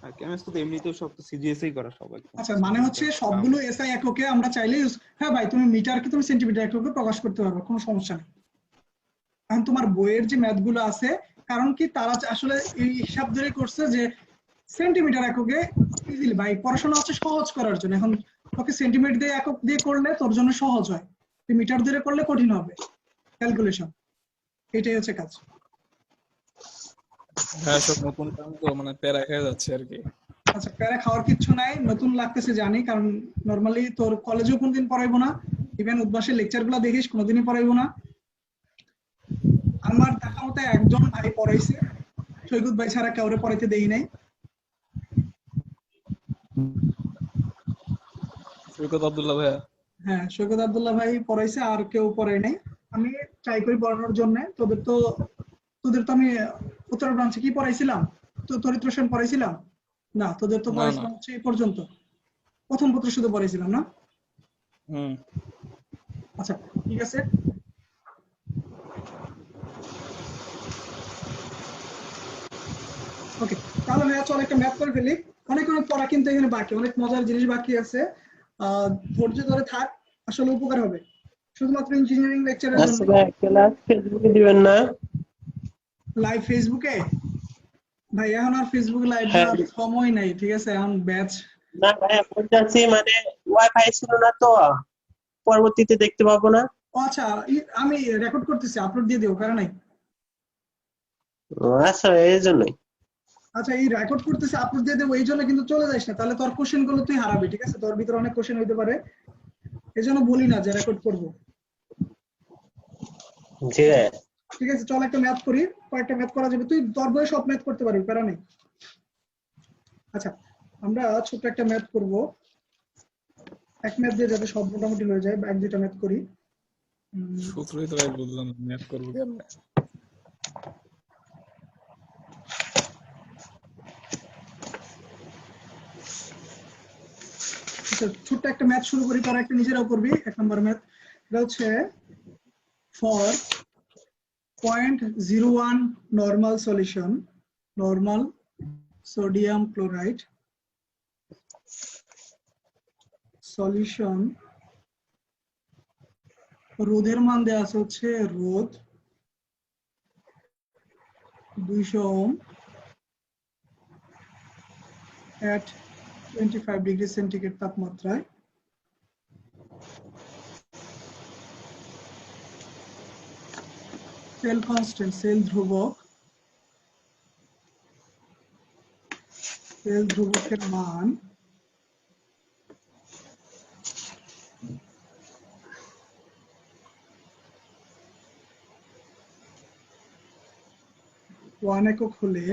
আর কেমিস্ট্রি তো এমনিতেও সব তো সিজিএসই করা সবাই। আচ্ছা, মানে হচ্ছে সবগুলো এসআই এককে আমরা চাইলে হ্যাঁ ভাই তুমি মিটারকে তুমি সেন্টিমিটার এককে প্রকাশ করতে পারবে, কোনো সমস্যা নেই। এখন তোমার বইয়ের যে ম্যাথ গুলো আছে, কারণ কি তারা আসলে এই হিসাব ধরে করছে যে সেন্টিমিটার এককে ইজিলি ভাই পড়াশোনা হচ্ছে সহজ করার জন্য। এখন তোকে সেন্টিমিটার দিয়ে একক দিয়ে করলে তোর জন্য সহজ হয়, তুই মিটার ধরে করলে কঠিন হবে ক্যালকুলেশন। এটাই হচ্ছে কাজ। হ্যাঁ সব নতুন টার্ম তো মানে প্যারা খেয়ে যাচ্ছে আর কি। আচ্ছা, প্যারা খাওয়ার কিচ্ছু নাই, নতুন লাগতেছে জানি, কারণ নরমালি তোর কলেজেও কোনদিন পড়াইবো না, ইভেন উদ্বাসের লেকচার গুলা দেখিস কোনোদিনই পড়াইবো না। আমার দেখা মতো একজন ভাই পড়াইছে, সৈকত ভাই ছাড়া কাউরে পড়াইতে দেই নাই। সৈকত আব্দুল্লাহ ভাইয়া। হ্যাঁ, সৈকত আব্দুল্লাহ ভাই পড়াইছে, আর কেউ পড়াই নাই। আমি ট্রাই করি পড়ানোর জন্য। তোদের তো আমি উত্তর ব্রাঞ্চে কি পড়াইছিলাম, তো চরিত্র সেন পড়াইছিলাম না? তোদের তো না, পড়াইছিলাম হচ্ছে এই পর্যন্ত, প্রথম পত্র শুধু পড়াইছিলাম না? হুম। আচ্ছা ঠিক আছে। ওকে, তাহলে ভাইয়া চল একটা ম্যাথ করে ফেলি। অনেক অনেক পড়া কিন্তু এখানে বাকি, অনেক মজার জিনিস বাকি আছে। ধৈর্য ধরে থাক, আসলে উপকার হবে। শুধুমাত্র ইঞ্জিনিয়ারিং লেকচারের জন্য। আচ্ছা ভাই, ক্লাস ফেসবুকে দিবেন না? লাইভ ফেসবুকে? ভাই এখন আর ফেসবুক লাইভ হ্যাঁ। দেওয়ার সময় নাই, ঠিক আছে? এখন ব্যাচ। না ভাই, বলতেছি মানে ওয়াইফাই ছিল না তো, পরবর্তীতে দেখতে পাবো না। আচ্ছা, আমি রেকর্ড করতেছি, আপলোড দিয়ে দিও, কারণ নাই। আচ্ছা, এই জন্যই। আচ্ছা, এই রেকর্ড করতেছি, আপলোড দিয়ে দেবো, এই জন্য কিন্তু চলে যাস না, তাহলে তোর কোশ্চেন গুলো তুই হারাবি, ঠিক আছে? তোর ভিতরে অনেক কোশ্চেন হইতে পারে, এই জন্য বলি না যে রেকর্ড করবো। জি ভাই। ঠিক আছে, চল একটা ম্যাথ করি। কয়েকটা ম্যাথ করা যাবে, তুই তোর বয়স সব ম্যাথ করতে পারবি, প্যারা নেই। আচ্ছা, আমরা ছোট্ট একটা ম্যাথ করব, এক ম্যাথ দিয়ে যাতে সব মোটামুটি হয়ে যায়, এক দুইটা ম্যাথ করি। সূত্রই তো ভাই বুঝলাম না, ম্যাথ করবো কেমনে? আচ্ছা, ছোট্ট একটা ম্যাথ শুরু করি, তার একটা নিজেরাও করবি। 1 নম্বর ম্যাথ, এটা হচ্ছে for 0.01 normal solution, normal sodium chloride solution, রোধের মান দেওয়া আছে হচ্ছে রোধ 200 ওহম at 25 ডিগ্রি সেন্টিগ্রেড তাপমাত্রায়। সেল কনস্ট্যান্ট, সেল ধ্রুবক, সেল ধ্রুবকের মান ওয়ান একক হলে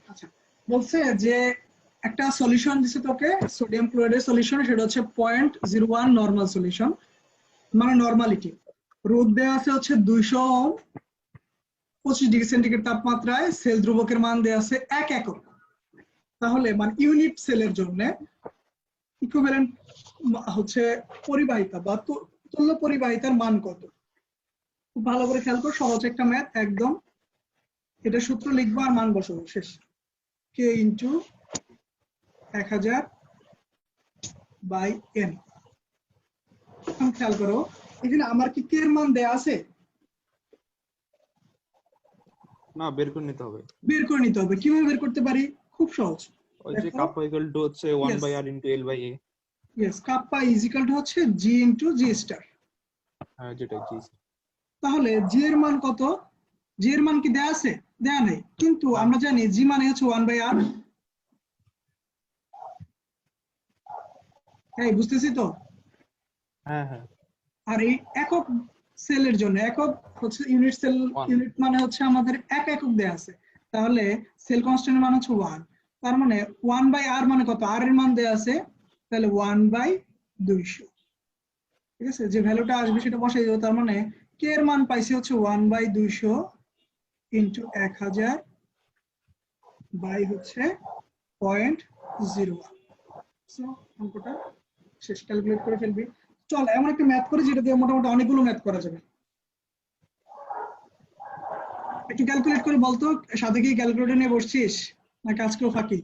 আচ্ছা, বলছে যে একটা সলিউশন দিছে তোকে, সোডিয়াম ক্লোরাইডের সলিউশন, সেটা হচ্ছে 0.01 নরমাল সলিউশন, মানে নরমালিটি। রোধ দেওয়া আছে হচ্ছে 200 ওহম 25 ডিগ্রি সেন্টিগ্রেড তাপমাত্রায়, সেল ধ্রুবকের মান দেওয়া আছে 1 একক। তাহলে মানে ইউনিট সেলের জন্য ইকুইভ্যালেন্ট হচ্ছে পরিবাহিতা বা তুল্য পরিবাহিতার মান কত? খুব ভালো করে খেয়াল কর, সহজ একটা ম্যাথ একদম। এটা সূত্র লিখবো আর মান বসাবো, শেষ। k into 1000 by n। এখন খেয়াল করো, এখানে আমার কি কে এর মান দেয়া আছে? না, বের করে নিতে হবে। বের করে নিতে হবে। কিভাবে বের করতে পারি? খুব সহজ। ওই যে দেখো, কাপ্পা ইকুয়াল টু হচ্ছে 1 Yes. By R into L by A. Yes, kappa is equal to হচ্ছে জি ইনটু জি স্টার। হ্যাঁ, যেটাই জি। তাহলে জি এর মান কত? জি এর মান কি দেয়া আছে? দেয়া নেই, কিন্তু না। আমরা জানি জি মানে হচ্ছে 1 বাই আর। এই বুঝতেছি তো? হ্যাঁ হ্যাঁ, আর এই একক সেলের জন্য, একক হচ্ছে ইউনিট সেল, 1। ইউনিট মানে হচ্ছে আমাদের এক একক দেয়া আছে। তাহলে সেল কনস্ট্যান্টের মান হচ্ছে 1। তার মানে 1 বাই আর মানে কত? আর এর মান দেয়া আছে, তাহলে 1 বাই 200। ঠিক আছে, যে ভ্যালুটা আসবে সেটা বসাই দেবো। তার মানে কে এর মান পাইছি হচ্ছে 1 বাই 200 ইন্টু 1000 বাই হচ্ছে 0.01। সো অঙ্কটা শেষ, ক্যালকুলেট করে ফেলবি। চল এমন একটা ম্যাথ করি যেটা দিয়ে মোটামুটি অনেকগুলো ম্যাথ করা যাবে। একটু ক্যালকুলেট করে বলতো, সাথে কি ক্যালকুলেটর নিয়ে বসছিস নাকি আজকেও ফাঁকি?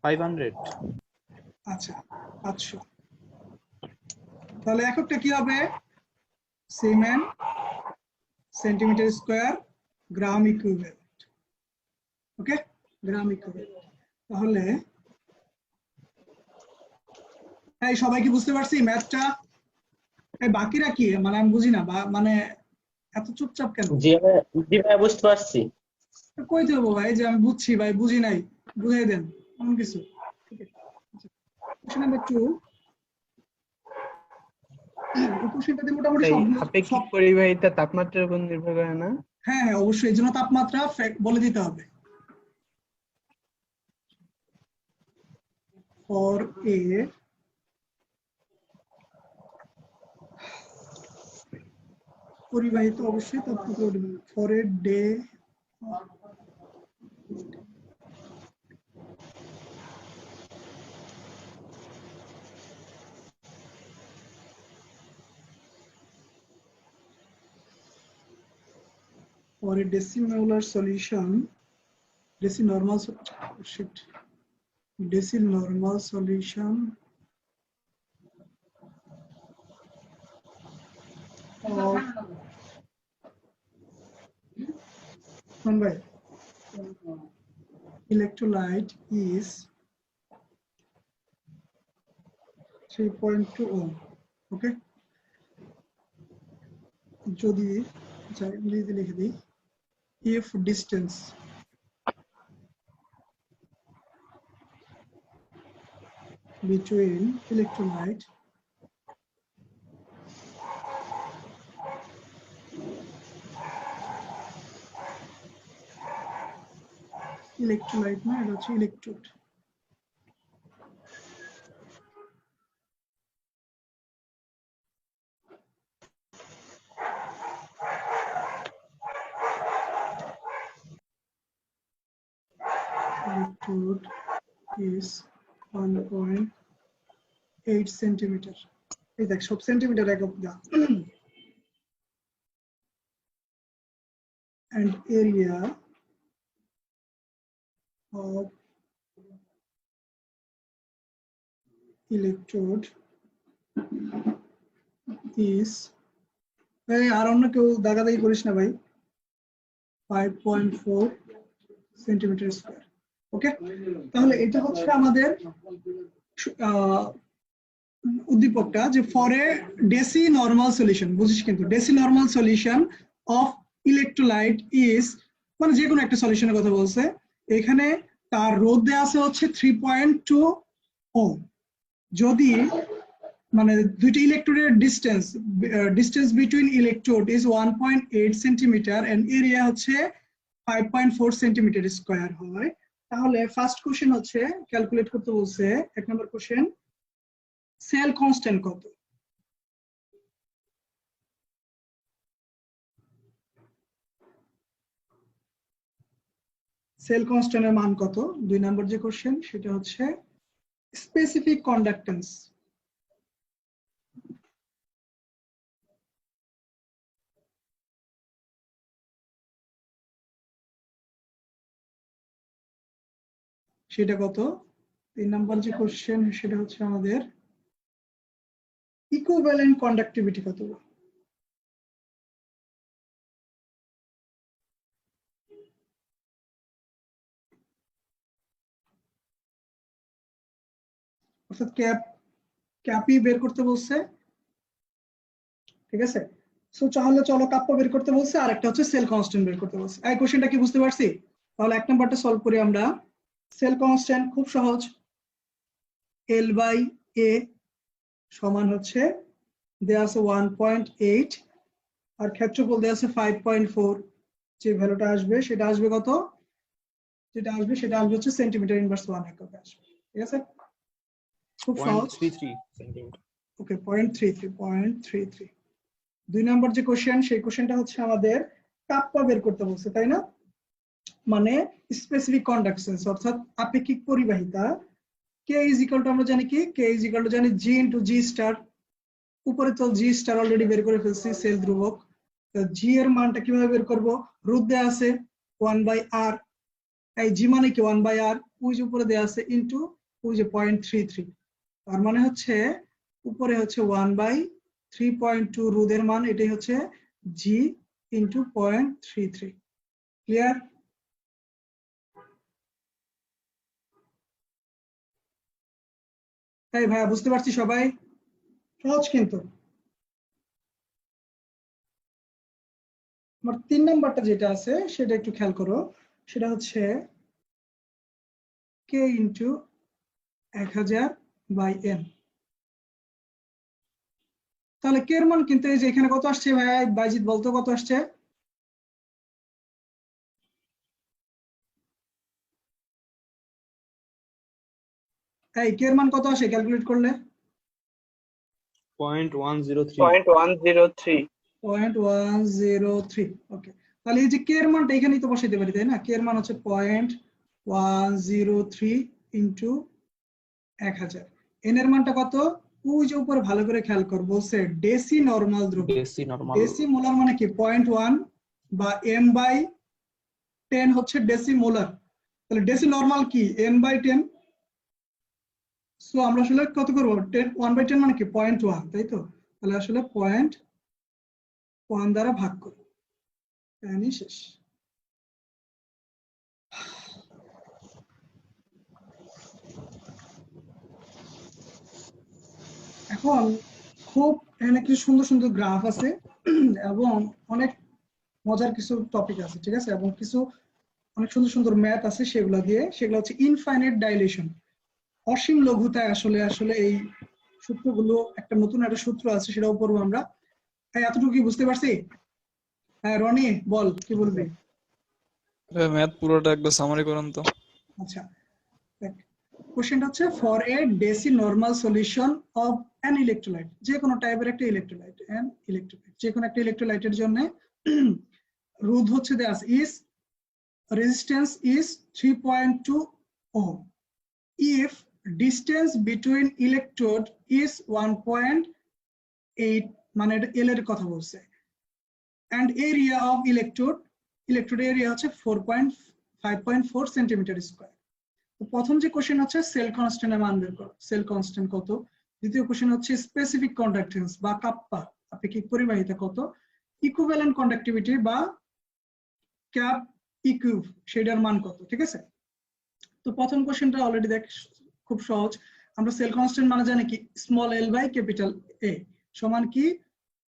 500। আচ্ছা, 500। তাহলে এককটা কি হবে? সিমেন সেন্টিমিটার স্কয়ার গ্রাম ইকুইভ্যালেন্ট। ওকে, গ্রাম ইকুইভ্যালেন্ট। তাহলে এই সবাই কি বুঝতে পারছি ম্যাথটা? এই বাকিরা কি মানে আমি বুঝি না, মানে এত চুপচাপ কেন? জি ভাই বুঝতে পারছি। কই দেবো ভাই যে আমি বুঝছি ভাই, বুঝি নাই, বুঝাই দেন এমন কিছু। কোশ্চেন নাম্বার 2, এই কোশ্চেনটাতে মোটামুটি তাই সবগুলো আপেক্ষিক পরিবাহিতা তাপমাত্রার উপর নির্ভর করে না? হ্যাঁ হ্যাঁ অবশ্যই, এই জন্য তাপমাত্রা বলে দিতে হবে। ফর এ পরিবাহিত অবশ্যই তাপমাত্রা for a day for a decimolar solution, decinormal solution of electrolyte is 3.2 ohm. Okay, যদি ইংরেজিতে লিখে দিই, if distance between electrolyte না, এটা হচ্ছে ইলেকট্রোড। Electrode is 1.8 centimeter. এই দেখ সব সেন্টিমিটার একক দা। And area of electrode is, এই আর অন্য কেউ দাগাদাগি করিস না ভাই, 5.4 সেন্টিমিটার স্কয়ার। ওকে, তাহলে এটা হচ্ছে আমাদের উদ্দীপকটা, যে for a deci normal solution, বুঝিস কিন্তু deci normal solution of electrolyte is, মানে যে কোনো একটা সলিউশনের কথা বলছে। এখানে তার রোধ দেওয়া আছে হচ্ছে 3.2 ওহম। যদি মানে দুইটা ইলেকট্রোডের distance between electrode is 1.8 centimetre and area হচ্ছে 5.4 সেন্টিমিটার স্কয়ার হয়, তাহলে ফার্স্ট কোশ্চেন হচ্ছে ক্যালকুলেট করতে বলছে। 1 নম্বর কোশ্চেন, সেল কনস্ট্যান্ট কত? সেল কনস্ট্যান্টের মান কত? 2 নম্বর যে কোশ্চেন সেটা হচ্ছে স্পেসিফিক কন্ডাক্টেন্স। সেটা কত? 3 নাম্বার যে কোশ্চেন সেটা হচ্ছে আমাদের ইকুইভ্যালেন্ট কন্ডাক্টিভিটি কত। অর্থাৎ ক্যাপি বের করতে বলছে, ঠিক আছে। সো তাহলে চলো কাপ্পা বের করতে বলছে, আর একটা হচ্ছে সেল কনস্ট্যান্ট বের করতে বলছে। এই কোশ্চেনটা কি বুঝতে পারছি? তাহলে 1 নাম্বারটা সলভ করি আমরা। সেল কনস্ট্যান্ট খুব সহজ, L/A সমান হচ্ছে দেয়া আছে 1.8 আর ক্ষেত্রফল দেয়া আছে 5.4। যে ভ্যালুটা আসবে সেটা আসবে কত? যেটা আসবে সেটা আসবে হচ্ছে সেন্টিমিটার ইনভার্স 1 এককে আসবে, ঠিক আছে। খুব সহজ। 0.33 সেন্টিমিটার। ওকে 0.33। 2 নাম্বার যে কোশ্চেন সেই কোশ্চেনটা হচ্ছে আমাদের কাপ্পা বের করতে বলছে, তাই না? মানে স্পেসিফিক কন্ডাকশনস অর্থাৎ আপেক্ষিক পরিবাহিতা। K ইজ ইকুয়াল টু আমরা জানি কি? K ইজ ইকুয়াল টু জানি G ইনটু G স্টার। উপরে তো G স্টার অলরেডি বের করে ফেলছি, সেল ধ্রুবক। তো G এর মানটা কিভাবে বের করব? রুট দেয়া আছে 1/r। এই G মানে কি 1/r, ওই যে উপরে দেয়া আছে ইনটু ওই যে 0.33। তার মানে হচ্ছে উপরে হচ্ছে 1/3.2 রোধের মান, এটাই হচ্ছে G ইনটু 0.33। ক্লিয়ার? তাই ভাইয়া বুঝতে পারছি সবাই? সহজ কিন্তু। আমার 3 নাম্বারটা যেটা আছে সেটা একটু খেয়াল করো, সেটা হচ্ছে K ইনটু 1000/n। তাহলে K এর মান কিন্তু এই যে এখানে কত আসছে ভাইয়া? বাইজিৎ বলতো কত আসছে? এই K এর মান কত আসে ক্যালকুলেট করলে? 0.103। 0.103। 0.103। ওকে, তাহলে এই যে K এর মানটা এখানেই তো বসাইতে পারি, তাই না? K এর মান হচ্ছে 0.103 ইনটু 1000। n এর মানটা কত? ওই যে উপরে ভালো করে খেয়াল কর, বলছে ডেসি নরমাল ধ্রুবক। বেশি নরমাল। ডেসি মোলার মানে কি? 0.1 বা m/10 হচ্ছে ডেসি মোলার। তাহলে ডেসি নরমাল কি? n/10। সো আমরা আসলে কত করবো? 1/10 মানে কি? 0.1, তাই তো? তাহলে আসলে 0.1 দ্বারা ভাগ করবো, তাই শেষ। এখন খুব এখানে কিছু সুন্দর সুন্দর গ্রাফ আছে এবং অনেক মজার কিছু টপিক আছে, ঠিক আছে, এবং কিছু অনেক সুন্দর সুন্দর ম্যাথ আছে সেগুলো দিয়ে। সেগুলো হচ্ছে ইনফাইনাইট ডাইলেশন, অসীম লঘুতায় আসলে আসলে এই সূত্রগুলো, একটা নতুন একটা সূত্র আছে সেটাও পড়বো আমরা। এতটুকু কি বুঝতে পারছি? হ্যাঁ রনি বল, কি বলবি? ম্যাথ পুরোটা একবার সামারি করেন তো। আচ্ছা, কোশ্চেনটা হচ্ছে for a deci normal solution of an electrolyte, যে কোনো টাইপের একটা ইলেকট্রোলাইট, যে কোনো একটা ইলেকট্রোলাইটের জন্য রোধ হচ্ছে দেয়া আছে is resistance is 3.2 ohm if distance between electrode is 1.8, মানে এটা L এর কথা বলছে, and area of electrode area হচ্ছে 5.4 সেন্টিমিটার স্কয়ার। তো প্রথম যে কোশ্চেন হচ্ছে সেল কনস্ট্যান্টের মান বের করো, সেল কনস্ট্যান্ট কত। দ্বিতীয় কোশ্চেন হচ্ছে স্পেসিফিক কন্ডাক্টেন্স বা কাপ্পা, আপেক্ষিক পরিবাহিতা কত। ইকুইভ্যালেন্ট কন্ডাক্টিভিটি বা ক্যাপ ইকুইভ সেটার মান কত, ঠিক আছে। তো প্রথম কোশ্চেনটা অলরেডি দেখ, খুব সহজ। আমরা সেল কনস্ট্যান্ট মানে জানি কি? Small l by capital A সমান কি?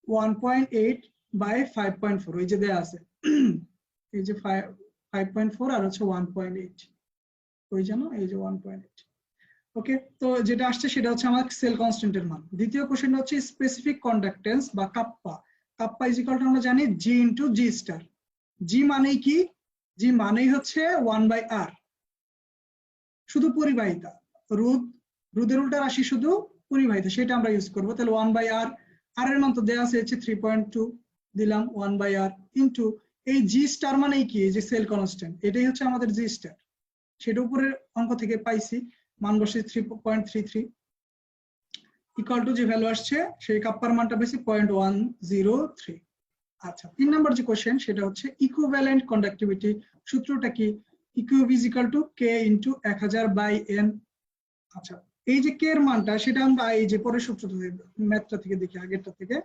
1.8 বাই 5.4, ওই যে দেয়া আছে এই যে 5.4 আর হচ্ছে 1.8, ওই জানো এই যে 1.8। ওকে, তো যেটা আসছে সেটা হচ্ছে আমার সেল কনস্ট্যান্টের মান। দ্বিতীয় কোশ্চেনটা হচ্ছে স্পেসিফিক কন্ডাক্টেন্স বা kappa. Kappa is equal two আমরা জানি G into G star. G মানেই কি? G মানেই হচ্ছে 1/r, শুধু পরিবাহিতা। রোধের উল্টা রাশি শুধু পরিবাহিতা, সেটা আমরা ইউজ করবো। তাহলে 1/r, r এর মান তো দেয়া আছে হচ্ছে 3.2, দিলাম 1/r ইনটু এই G স্টার মানেই কি? এই যে সেল কনস্ট্যান্ট, এটাই হচ্ছে আমাদের G স্টার। সেটা উপরের অঙ্ক থেকে পাইছি, মান বসে 3.33 ইকুয়াল টু যে ভ্যালু আসছে সেই কাপ্পার মানটা বেশি 0.103। আচ্ছা, 3 নাম্বার যে কোশ্চেন সেটা হচ্ছে ইকুইভ্যালেন্ট কন্ডাক্টিভিটি। সূত্রটা কি? EQ is equal two K into 1000/n। আচ্ছা, এই যে কে এর মানটা সেটা আমরা এই যে পরের সূত্র থেকে ম্যাথটা থেকে দেখি, আগেরটা থেকে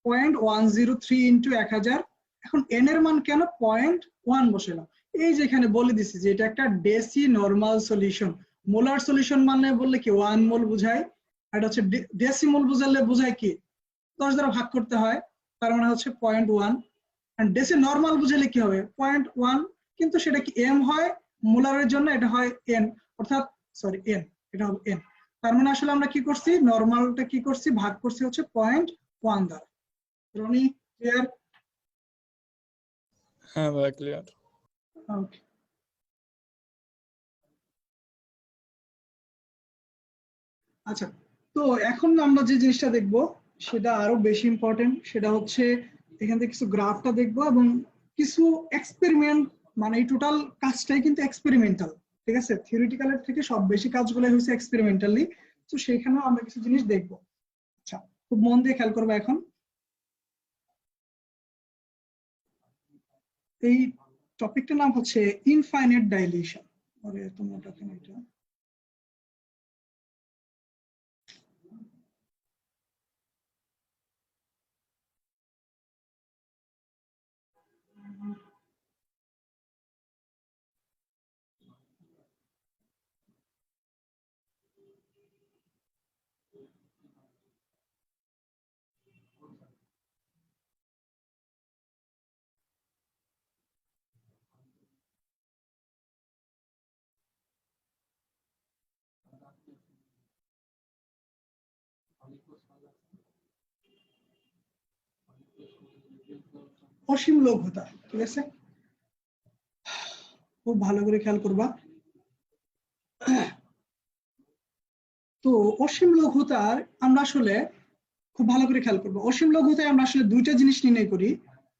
0.103 ইন্টু 1000। এখন এন এর মান কেন 0.1 বসালাম, এই যে এখানে বলে দিছি যে এটা একটা deci normal solution. Molar solution মানে বললে কি 1 মোল বোঝায়, আর এটা হচ্ছে ডেসিমোল বোঝালে বোঝায় কি 10 দ্বারা ভাগ করতে হয়, তার মানে হচ্ছে 0.1। আর ডেসি নরমাল বুঝালে কি হবে 0.1, কিন্তু সেটা কি এম হয়, মোলারের জন্য এটা হয় এন, অর্থাৎ সরি এন, এটা হবে এন। তার মানে আসলে আমরা কি করছি, নরমালটা কি করছি, ভাগ করছি হচ্ছে 0.1 দ্বারা। রনি, ক্লিয়ার? হ্যাঁ ভাই ক্লিয়ার। ওকে। আচ্ছা, তো এখন আমরা যে জিনিসটা দেখব সেটা আরো বেশি ইম্পর্টেন্ট, সেটা হচ্ছে এখান থেকে কিছু গ্রাফটা দেখবো এবং কিছু এক্সপেরিমেন্ট, মানে এই টোটাল কাজটাই কিন্তু এক্সপেরিমেন্টাল, ঠিক আছে? থিওরিটিক্যালের থেকে সব বেশি কাজগুলো হয়েছে এক্সপেরিমেন্টালি, তো সেইখানেও আমরা কিছু জিনিস দেখবো। আচ্ছা, খুব মন দিয়ে খেয়াল করবো এখন। এই টপিকটার নাম হচ্ছে ইনফাইনাইট ডাইলেশন। আরে তোমরা দেখেন এটা, অসীম লঘুতা, ঠিক আছে? খুব ভালো করে খেয়াল করবা। তো অসীম লঘুতার আমরা আসলে খুব ভালো করে খেয়াল করবো, অসীম লঘুতায় আমরা আসলে দুইটা জিনিস নির্ণয় করি।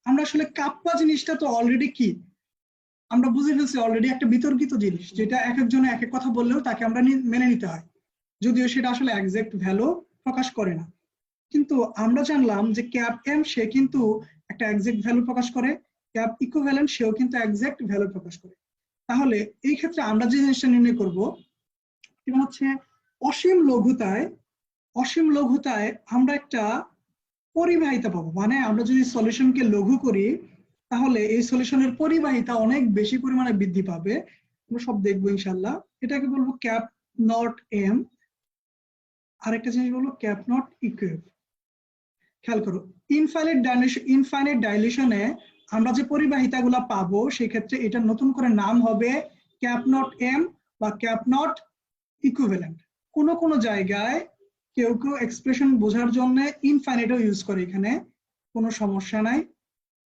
আমরা আসলে কাপ্পা জিনিসটা তো অলরেডি কি আমরা বুঝে ফেলছি, অলরেডি একটা বিতর্কিত জিনিস, যেটা এক একজনে এক এক কথা বললেও তাকে আমরা মেনে নিতে হয়, যদিও সেটা আসলে একজ্যাক্ট ভ্যালু প্রকাশ করে না। কিন্তু আমরা জানলাম যে ক্যাপ এম সে কিন্তু একটা একজ্যাক্ট ভ্যালু প্রকাশ করে, ক্যাপ ইকুইভ্যালেন্ট সেও কিন্তু একজ্যাক্ট ভ্যালু প্রকাশ করে। তাহলে এই ক্ষেত্রে আমরা যে জিনিসটা নির্ণয় করব সেটা হচ্ছে অসীম লঘুতায়, অসীম লঘুতায় আমরা একটা পরিবাহিতা পাবো, মানে আমরা যদি সলিউশনকে লঘু করি তাহলে এই সলিউশনের পরিবাহিতা অনেক বেশি পরিমাণে বৃদ্ধি পাবে। আমরা সব দেখবো ইনশাল্লাহ। এটাকে বলবো ক্যাপ নট এম, আরেকটা জিনিস বলবো ক্যাপ নট ইকুইভ। খেয়াল করো, ইনফাইনাইট ডাইলেশনে আমরা যে পরিবাহিতাগুলো পাবো সেক্ষেত্রে এটা নতুন করে নাম হবে ক্যাপ নট এম বা ক্যাপ নট ইকুইভ্যালেন্ট। কোন কোন জায়গায় কেউ কেউ এক্সপ্রেশন বোঝার জন্য ইনফাইনাইটও ইউজ করে, এখানে কোনো সমস্যা নাই।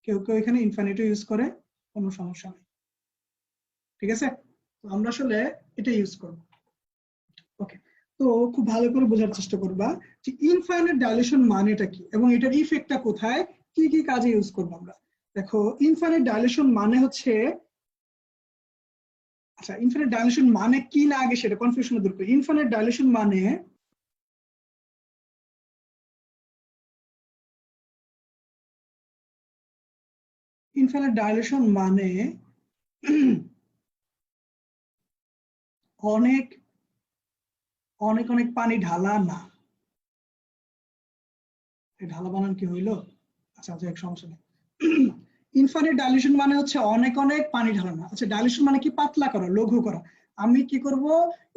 কেউ কেউ এখানে ইনফাইনাইটও ইউজ করে, কোনো সমস্যা নাই, ঠিক আছে? তো আমরা আসলে এটা ইউজ করব। ওকে, তো খুব ভালো করে বোঝার চেষ্টা করবা যে ইনফাইনাইট ডাইলেশন মানেটা কি এবং এটার ইফেক্টটা কোথায়, কি কি কাজে ইউজ করবো আমরা। দেখো, ইনফাইনাইট ডাইলেশন মানে হচ্ছে, আচ্ছা ইনফাইনাইট ডাইলেশন মানে কি না আগে সেটা কনফিউশন দূর করি। ইনফাইনাইট ডাইলেশন মানে ইনফাইনাইট ডাইলেশন মানে অনেক অনেক অনেক পানি ঢালা না। ঢালা বানান কি হইলো? আচ্ছা আচ্ছা, এক সমস্যা নেই। ইনফাইনাইট ডাইলেশন মানে হচ্ছে অনেক অনেক পানি ঢালা না। আচ্ছা, ডাইলেশন মানে কি? পাতলা করা, লঘু করা। আমি কি করব,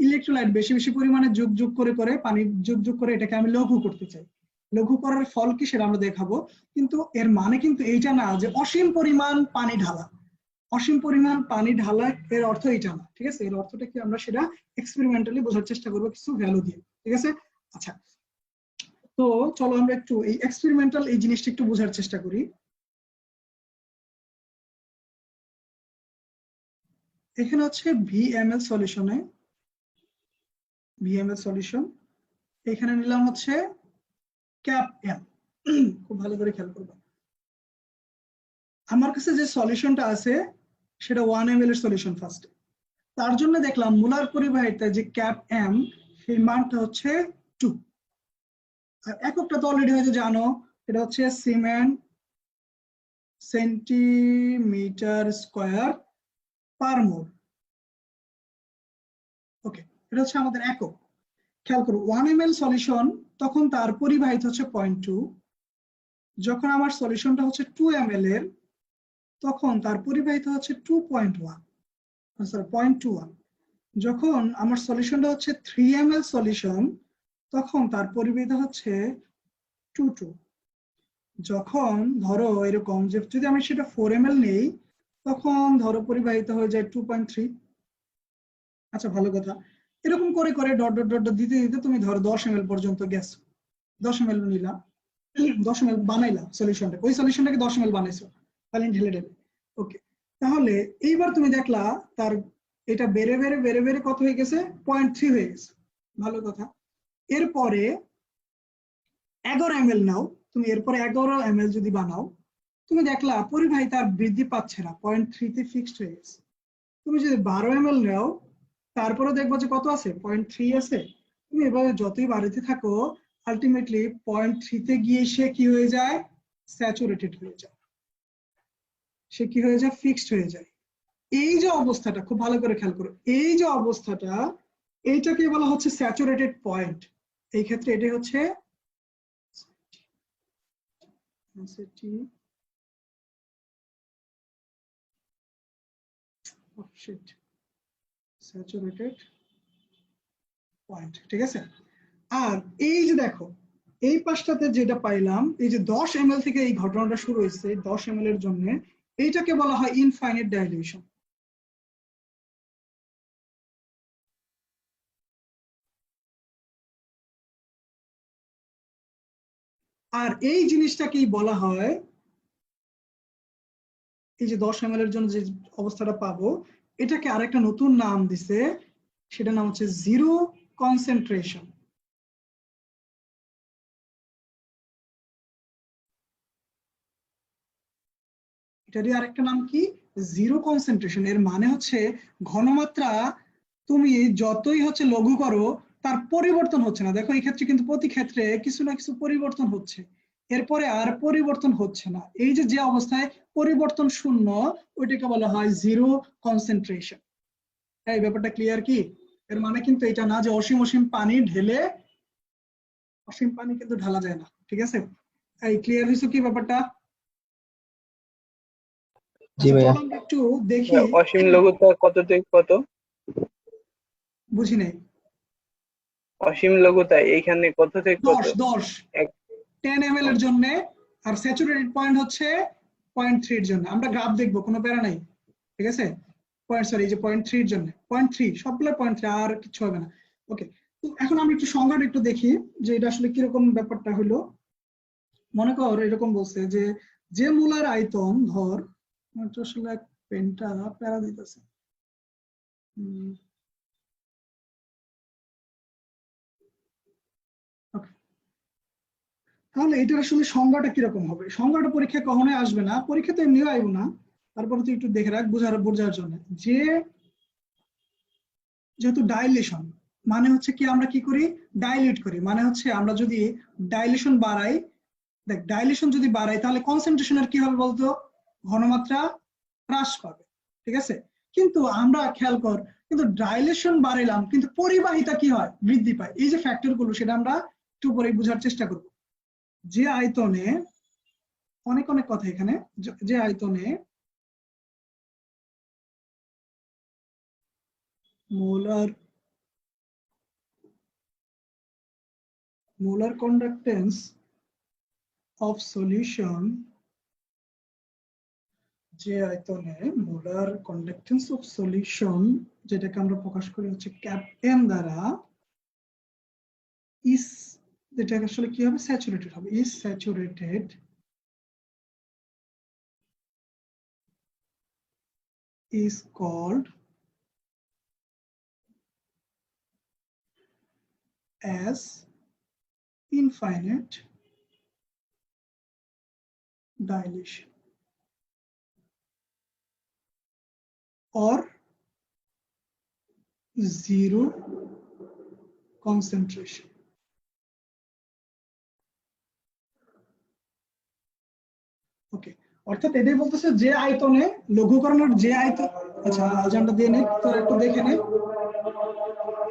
ইলেকট্রোলাইট বেশি বেশি পরিমাণে যোগ যোগ করে করে পানি যোগ যোগ করে এটাকে আমি লঘু করতে চাই। লঘু করার ফল কি সেটা আমরা দেখাবো, কিন্তু এর মানে কিন্তু এইটা না যে অসীম পরিমাণ পানি ঢালা। অসীম পরিমাণ পানি ঢালা এর অর্থ এইটা না, ঠিক আছে? এর অর্থটা কি আমরা সেটা এক্সপেরিমেন্টালি বোঝার চেষ্টা করবো কিছু ভ্যালু দিয়ে, ঠিক আছে? আচ্ছা, তো চলো আমরা একটু এই এক্সপেরিমেন্টাল এই জিনিসটা একটু বোঝার চেষ্টা করি। এখানে হচ্ছে ভিএমএল সলিউশনে, ভিএমএল সলিউশন এখানে নিলাম হচ্ছে ক্যাপ এম। খুব ভালো করে খেয়াল করবো, আমার কাছে যে সলিউশনটা আছে সেটা 1 ml এর সলিউশন ফার্স্ট। তার জন্য দেখলাম মোলার পরিবাহিতা যে ক্যাপ এম, সেই মানটা হচ্ছে 2। আর এককটা তো অলরেডি হয়তো জানো, এটা হচ্ছে সিমেন্ট সেন্টিমিটার স্কয়ার পার মোল। ওকে, এটা হচ্ছে আমাদের একক। খেয়াল করো 1 ml সলিউশন, তখন তার পরিবাহিত হচ্ছে 0.2। যখন আমার সলিউশনটা হচ্ছে 2 ml এর, তখন তার পরিবাহিত হচ্ছে 2.1, সরি 0.21। যখন আমার সলিউশনটা হচ্ছে 3 ml সলিউশন, তখন তার পরিবাহিত হচ্ছে 2.2। যখন ধরো এরকম যে যদি আমি সেটা 4 ml নেই, তখন ধরো পরিবাহিত হয়ে যায় 2.3। আচ্ছা ভালো কথা। এরকম করে করে ডট ডট ডট দিতে দিতে তুমি ধরো 10 ml পর্যন্ত গেছো। 10 ml নিলা, 10 ml বানাইলা সলিউশনটা, ওই সলিউশনটাকে 10 ml বানাইছো, তাহলে ঢেলে ঢেলে। ওকে, তাহলে এইবার তুমি দেখলা তার এটা বেড়ে বেড়ে বেড়ে বেড়ে কত হয়ে গেছে, 0.3 হয়ে গেছে। ভালো কথা। এরপরে 11 ml নাও তুমি, এরপরে 11 ml যদি বানাও, তুমি দেখলা পরিবাহিতা আর বৃদ্ধি পাচ্ছে না, 0.3 তে ফিক্সড হয়ে গেছে। তুমি যদি 12 ml নাও, তারপরে দেখবো যে কত আছে, 0.3 আছে। তুমি এভাবে যতই বাড়িতে থাকো, আলটিমেটলি 0.3 তে গিয়ে সে কি হয়ে যায়, স্যাচুরেটেড হয়ে যায়, সে কি হয়ে যায়, ফিক্সড হয়ে যায়। এই যে অবস্থাটা খুব ভালো করে খেয়াল করো, এই যে অবস্থাটা, এইটাকে বলা হচ্ছে স্যাচুরেটেড পয়েন্ট। এই ক্ষেত্রে এটাই হচ্ছে স্যাচুরেটেড পয়েন্ট, ঠিক আছে। আর এই যে দেখো এই পাশটাতে যেটা পাইলাম, এই যে 10 ml থেকে এই ঘটনাটা শুরু হয়েছে, 10 ml এর জন্য, এইটাকে বলা হয় ইনফাইনাইট ডাইলিউশন। আর এই জিনিসটাকেই বলা হয়, এই যে 10 ml এর জন্য যে অবস্থাটা পাবো, এটাকে আরেকটা নতুন নাম দিছে, সেটা নাম হচ্ছে জিরো কনসেন্ট্রেশন। এটারই আরেকটা নাম কি, জিরো কনসেন্ট্রেশন। এর মানে হচ্ছে ঘনমাত্রা তুমি যতই হচ্ছে লঘু করো, তার পরিবর্তন হচ্ছে না। দেখো এই ক্ষেত্রে কিন্তু প্রতি ক্ষেত্রে কিছু না কিছু পরিবর্তন হচ্ছে, এরপরে আর পরিবর্তন হচ্ছে না। এই যে যে অবস্থায় পরিবর্তন শূন্য, ওইটাকে বলা হয় জিরো কনসেন্ট্রেশন। এই ব্যাপারটা ক্লিয়ার কি? এর মানে কিন্তু এটা না যে অসীম অসীম পানি ঢেলে, অসীম পানি কিন্তু ঢালা যায় না, ঠিক আছে। এই ক্লিয়ার হয়েছে কি ব্যাপারটা? জি আচ্ছা ভাইয়া। চলো আমরা একটু দেখি। অসীম লঘুতা কত থেকে কত? বুঝি নাই। অসীম লঘুতা এইখানে কত থেকে কত? 10 10 ml এর জন্য, আর স্যাচুরেটেড পয়েন্ট হচ্ছে 0.3 এর জন্য। আমরা গ্রাফ দেখবো, কোনো প্যারা নাই, ঠিক আছে। সরি, এই যে 0.3 এর জন্য 0.3, সবগুলো 0.3, আর কিছু হবে না। ওকে, তো এখন আমি একটু সংজ্ঞাটা একটু দেখি যে এটা আসলে কিরকম ব্যাপারটা হলো। মনে কর এরকম বলছে যে যে মোলার আয়তন, ধর আসলে পেনটা প্যারা দিতেছে। তাহলে এটার আসলে সংজ্ঞাটা কিরকম হবে? সংজ্ঞাটা পরীক্ষা কখনোই আসবে না, পরীক্ষা তো এমনিও আইব না, তারপরে তুই একটু দেখে রাখ বোঝার জন্য। যে যেহেতু ডাইলেশন মানে হচ্ছে কি, আমরা কি করি, ডাইলেট করি, মানে হচ্ছে আমরা যদি ডাইলেশন বাড়াই, দেখ ডাইলেশন যদি বাড়াই তাহলে কনসেন্ট্রেশনের কি হবে বলতো, ঘনমাত্রা হ্রাস পাবে, ঠিক আছে। কিন্তু আমরা খেয়াল কর, কিন্তু ডাইলেশন বাড়াইলাম কিন্তু পরিবাহিতা কি হয়, বৃদ্ধি পায়। এই যে ফ্যাক্টর গুলো, সেটা আমরা একটু পরে বোঝার চেষ্টা করব। যে আয়তনে, অনেক অনেক কথা এখানে, যে আয়তনে molar conductance of solution, যে আয়তনে মোলার কন্ডাক্টেন্স অফ সলিউশন, যেটাকে আমরা প্রকাশ করি হচ্ছে ক্যাপ এম দ্বারা, ইস, যেটা আসলে কি হবে, স্যাচুরেটেড হবে, is saturated is called as infinite dilation or zero concentration. ওকে, অর্থাৎ এটাই বলতেছে যে আয়তনে লঘুকরণের যে আয়তন। আচ্ছা আজানটা দিয়ে নে, তোর একটু দেখে নে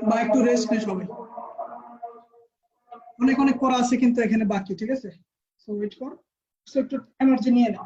বা একটু রেস্ট নে সবাই। অনেক অনেক পড়া আছে কিন্তু এখানে বাকি, ঠিক আছে? সো ওয়েট কর, সো একটু এনার্জি নিয়ে নে।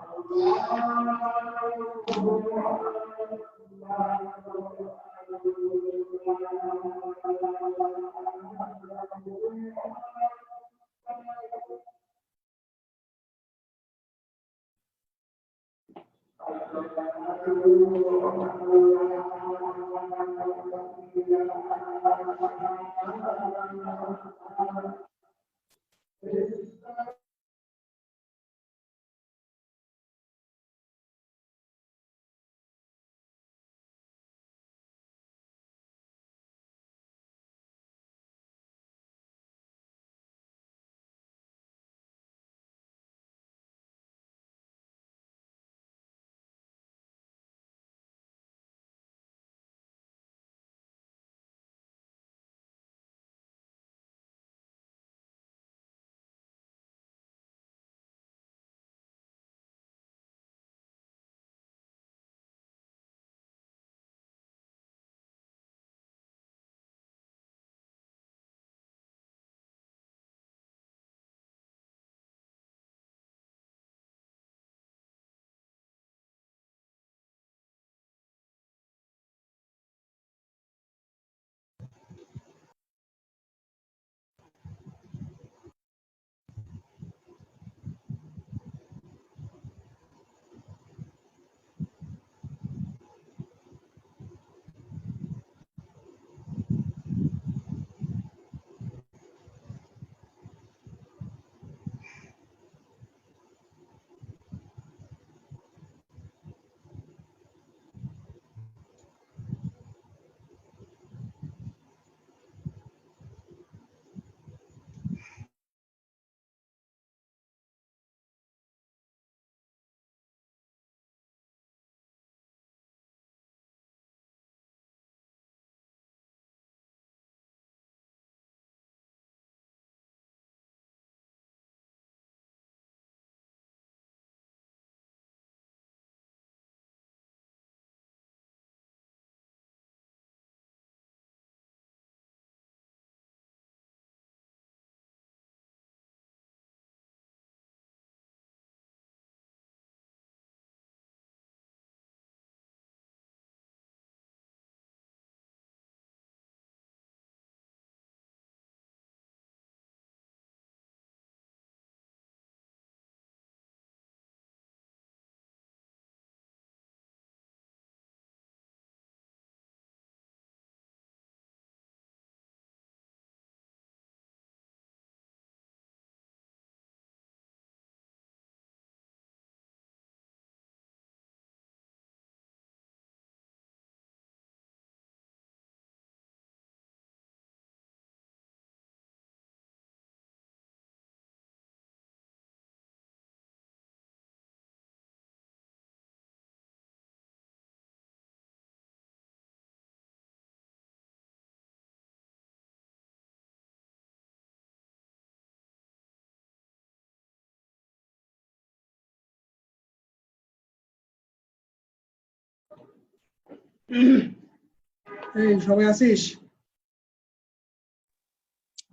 এই সবাই আছিস?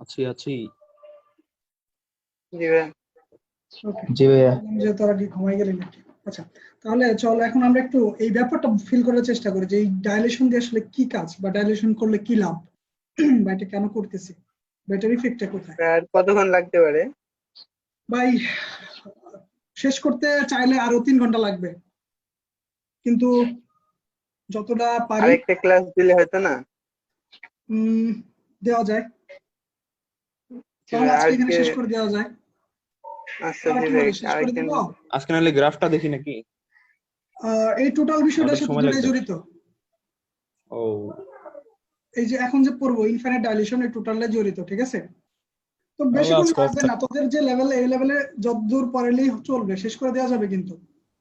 আছি আছি। জি ভাই। ওকে, জি ভাইয়া। যে তোরা কি ঘুমাই গেলি নাকি? আচ্ছা, তাহলে চল এখন আমরা একটু এই ব্যাপারটা ফিল করার চেষ্টা করি যে এই ডাইলেশন দিয়ে আসলে কি কাজ, বা ডাইলেশন করলে কি লাভ, বা এটা কেন করতেছি, বা এটার ইফেক্টটা কোথায়। আর কতক্ষণ লাগতে পারে? ভাই শেষ করতে চাইলে আরো 3 ঘন্টা লাগবে, কিন্তু যতটা পারি আরেকটা ক্লাস দিলে হয়তো না? দেওয়া যায়, জি তাহলে ভাই, আজকে এখানে আজকে শেষ করে দেওয়া যায়। আচ্ছা তারা জি কি ভাই, বলে, শেষ করে আরেকদিন। দিব? আজকে নাহলে গ্রাফটা দেখি নাকি? এই টোটাল বিষয়টার ওটা সাথে সময় দুটাই লাগবে। জড়িত। ও এই যে এখন যে পড়বো ইনফাইনাইট ডাইলেশন, এই টোটালে জড়িত, ঠিক আছে? তো তাহলে বেশিক্ষণ আজকে লাগবে না, তোদের যে লেভেলে, এই লেভেলে যতদূর পারলেই চলবে, শেষ করে দেওয়া যাবে কিন্তু,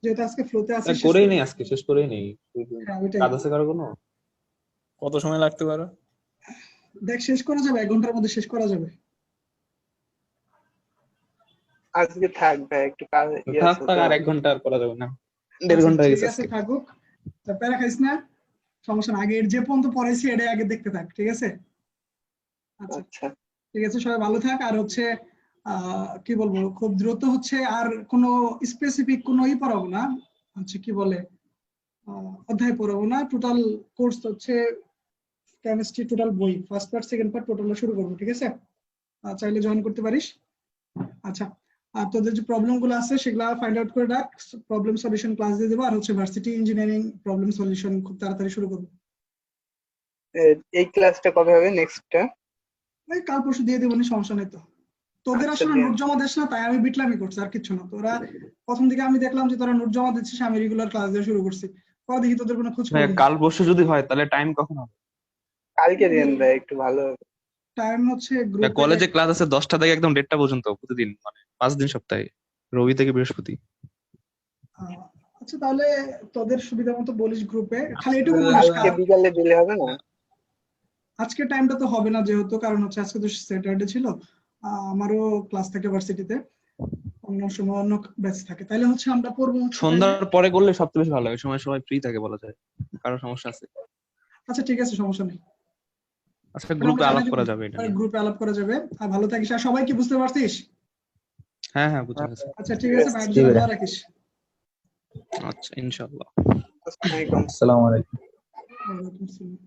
যেহেতু আজকে ফ্লোতে আছে শেষ করেই করে নেই, দেওয়া আজকে যাবে। শেষ করেই নেই। হ্যাঁ ওইটাই, কাজ আছে কারো কোনো? কত সময় লাগতে পারে? দেখ শেষ করা যাবে, 1 ঘন্টার মধ্যে শেষ করা যাবে। আজকে থাক ভাই, একটু কাজ থাক আছে থাক, তো। আর 1 ঘন্টা আর করা যাবে না, 1.5 আচ্ছা ঘন্টা হয়ে ঠিক গেছে আছে, আজকে। থাকুক, তা প্যারা খাইস না, সমস্যা না। আগে এর যে পর্যন্ত পড়াইছি এটাই আগে দেখতে থাক, ঠিক আছে? আচ্ছা আচ্ছা ঠিক আছে, সবাই ভালো থাক। আর হচ্ছে কি বলবো, খুব দ্রুত হচ্ছে আর কোনো স্পেসিফিক কোনো পড়াবো না, হচ্ছে কি বলে অধ্যায় পড়াবো না। টোটাল কোর্স হচ্ছে কেমিস্ট্রি, টোটাল বই first part second part total শুরু করবো, ঠিক আছে? চাইলে জয়েন করতে পারিস। আচ্ছা, আর তোদের যে প্রবলেম গুলো আছে সেগুলা ফাইন্ড আউট করে রাখ, প্রবলেম সলিউশন ক্লাস দিয়ে দেবো। আর হচ্ছে ভার্সিটি ইঞ্জিনিয়ারিং প্রবলেম সলিউশন খুব তাড়াতাড়ি শুরু করবো। এই ক্লাসটা কবে হবে নেক্সটটা? ওই কাল পরশু দিয়ে দেবো, সমস্যা নেই তো। তোদের আচ্ছা, আসলে দিয়ে নোট জমা দিস না, তাই আমি বিটলামি করছি, আর কিছু না। তোরা প্রথম দিকে আমি দেখলাম যে তোরা নোট জমা দিচ্ছিস, আমি রেগুলার ক্লাস দিয়ে শুরু করছি, পরে দেখি তোদের কোনো খোঁজ ভাই খবর কাল পরশু যদি হয় তাহলে টাইম কখন হবে? কালকে দিন ভাই, একটু ভালো হবে। টাইম হচ্ছে ভাই গ্রুপে। কলেজে ক্লাস আছে 10টা থেকে একদম 1:30 পর্যন্ত প্রতিদিন, মানে 5 দিন সপ্তাহে, রবি থেকে বৃহস্পতি। আচ্ছা, তাহলে তোদের সুবিধা মতো বলিস গ্রুপে, খালি এটুকু বলিস কালকে বিকালে দিলে হবে না? আজকে টাইমটা তো হবে না, যেহেতু কারণ হচ্ছে আজকে তো স্যাটারডে ছিল, আমারও ক্লাস থাকে ভার্সিটিতে, অন্য সময় অন্য ব্যাচ থাকে। তাহলে হচ্ছে আমরা পড়বো হচ্ছে সন্ধ্যার পরে করলে সবচেয়ে বেশি ভালো হয়, সময় সবাই ফ্রি থাকে বলা যায়। কারো সমস্যা আছে? আচ্ছা ঠিক আছে, সমস্যা নেই, আচ্ছা গ্রুপে আলাপ করা যাবে এটা নিয়ে। গ্রুপে আলাপ করা যাবে। আর ভালো থাকিস, আর সবাই কি বুঝতে পারছিস? হ্যাঁ হ্যাঁ বুঝে গেছি। আচ্ছা ঠিক আছে, ভাইয়ের জি জন্য ভাইয়া। দোয়া রাখিস। আচ্ছা ইনশাআল্লাহ। আসসালামু আলাইকুম। আসসালামু আলাইকুম। ওয়ালাইকুম আসসালাম।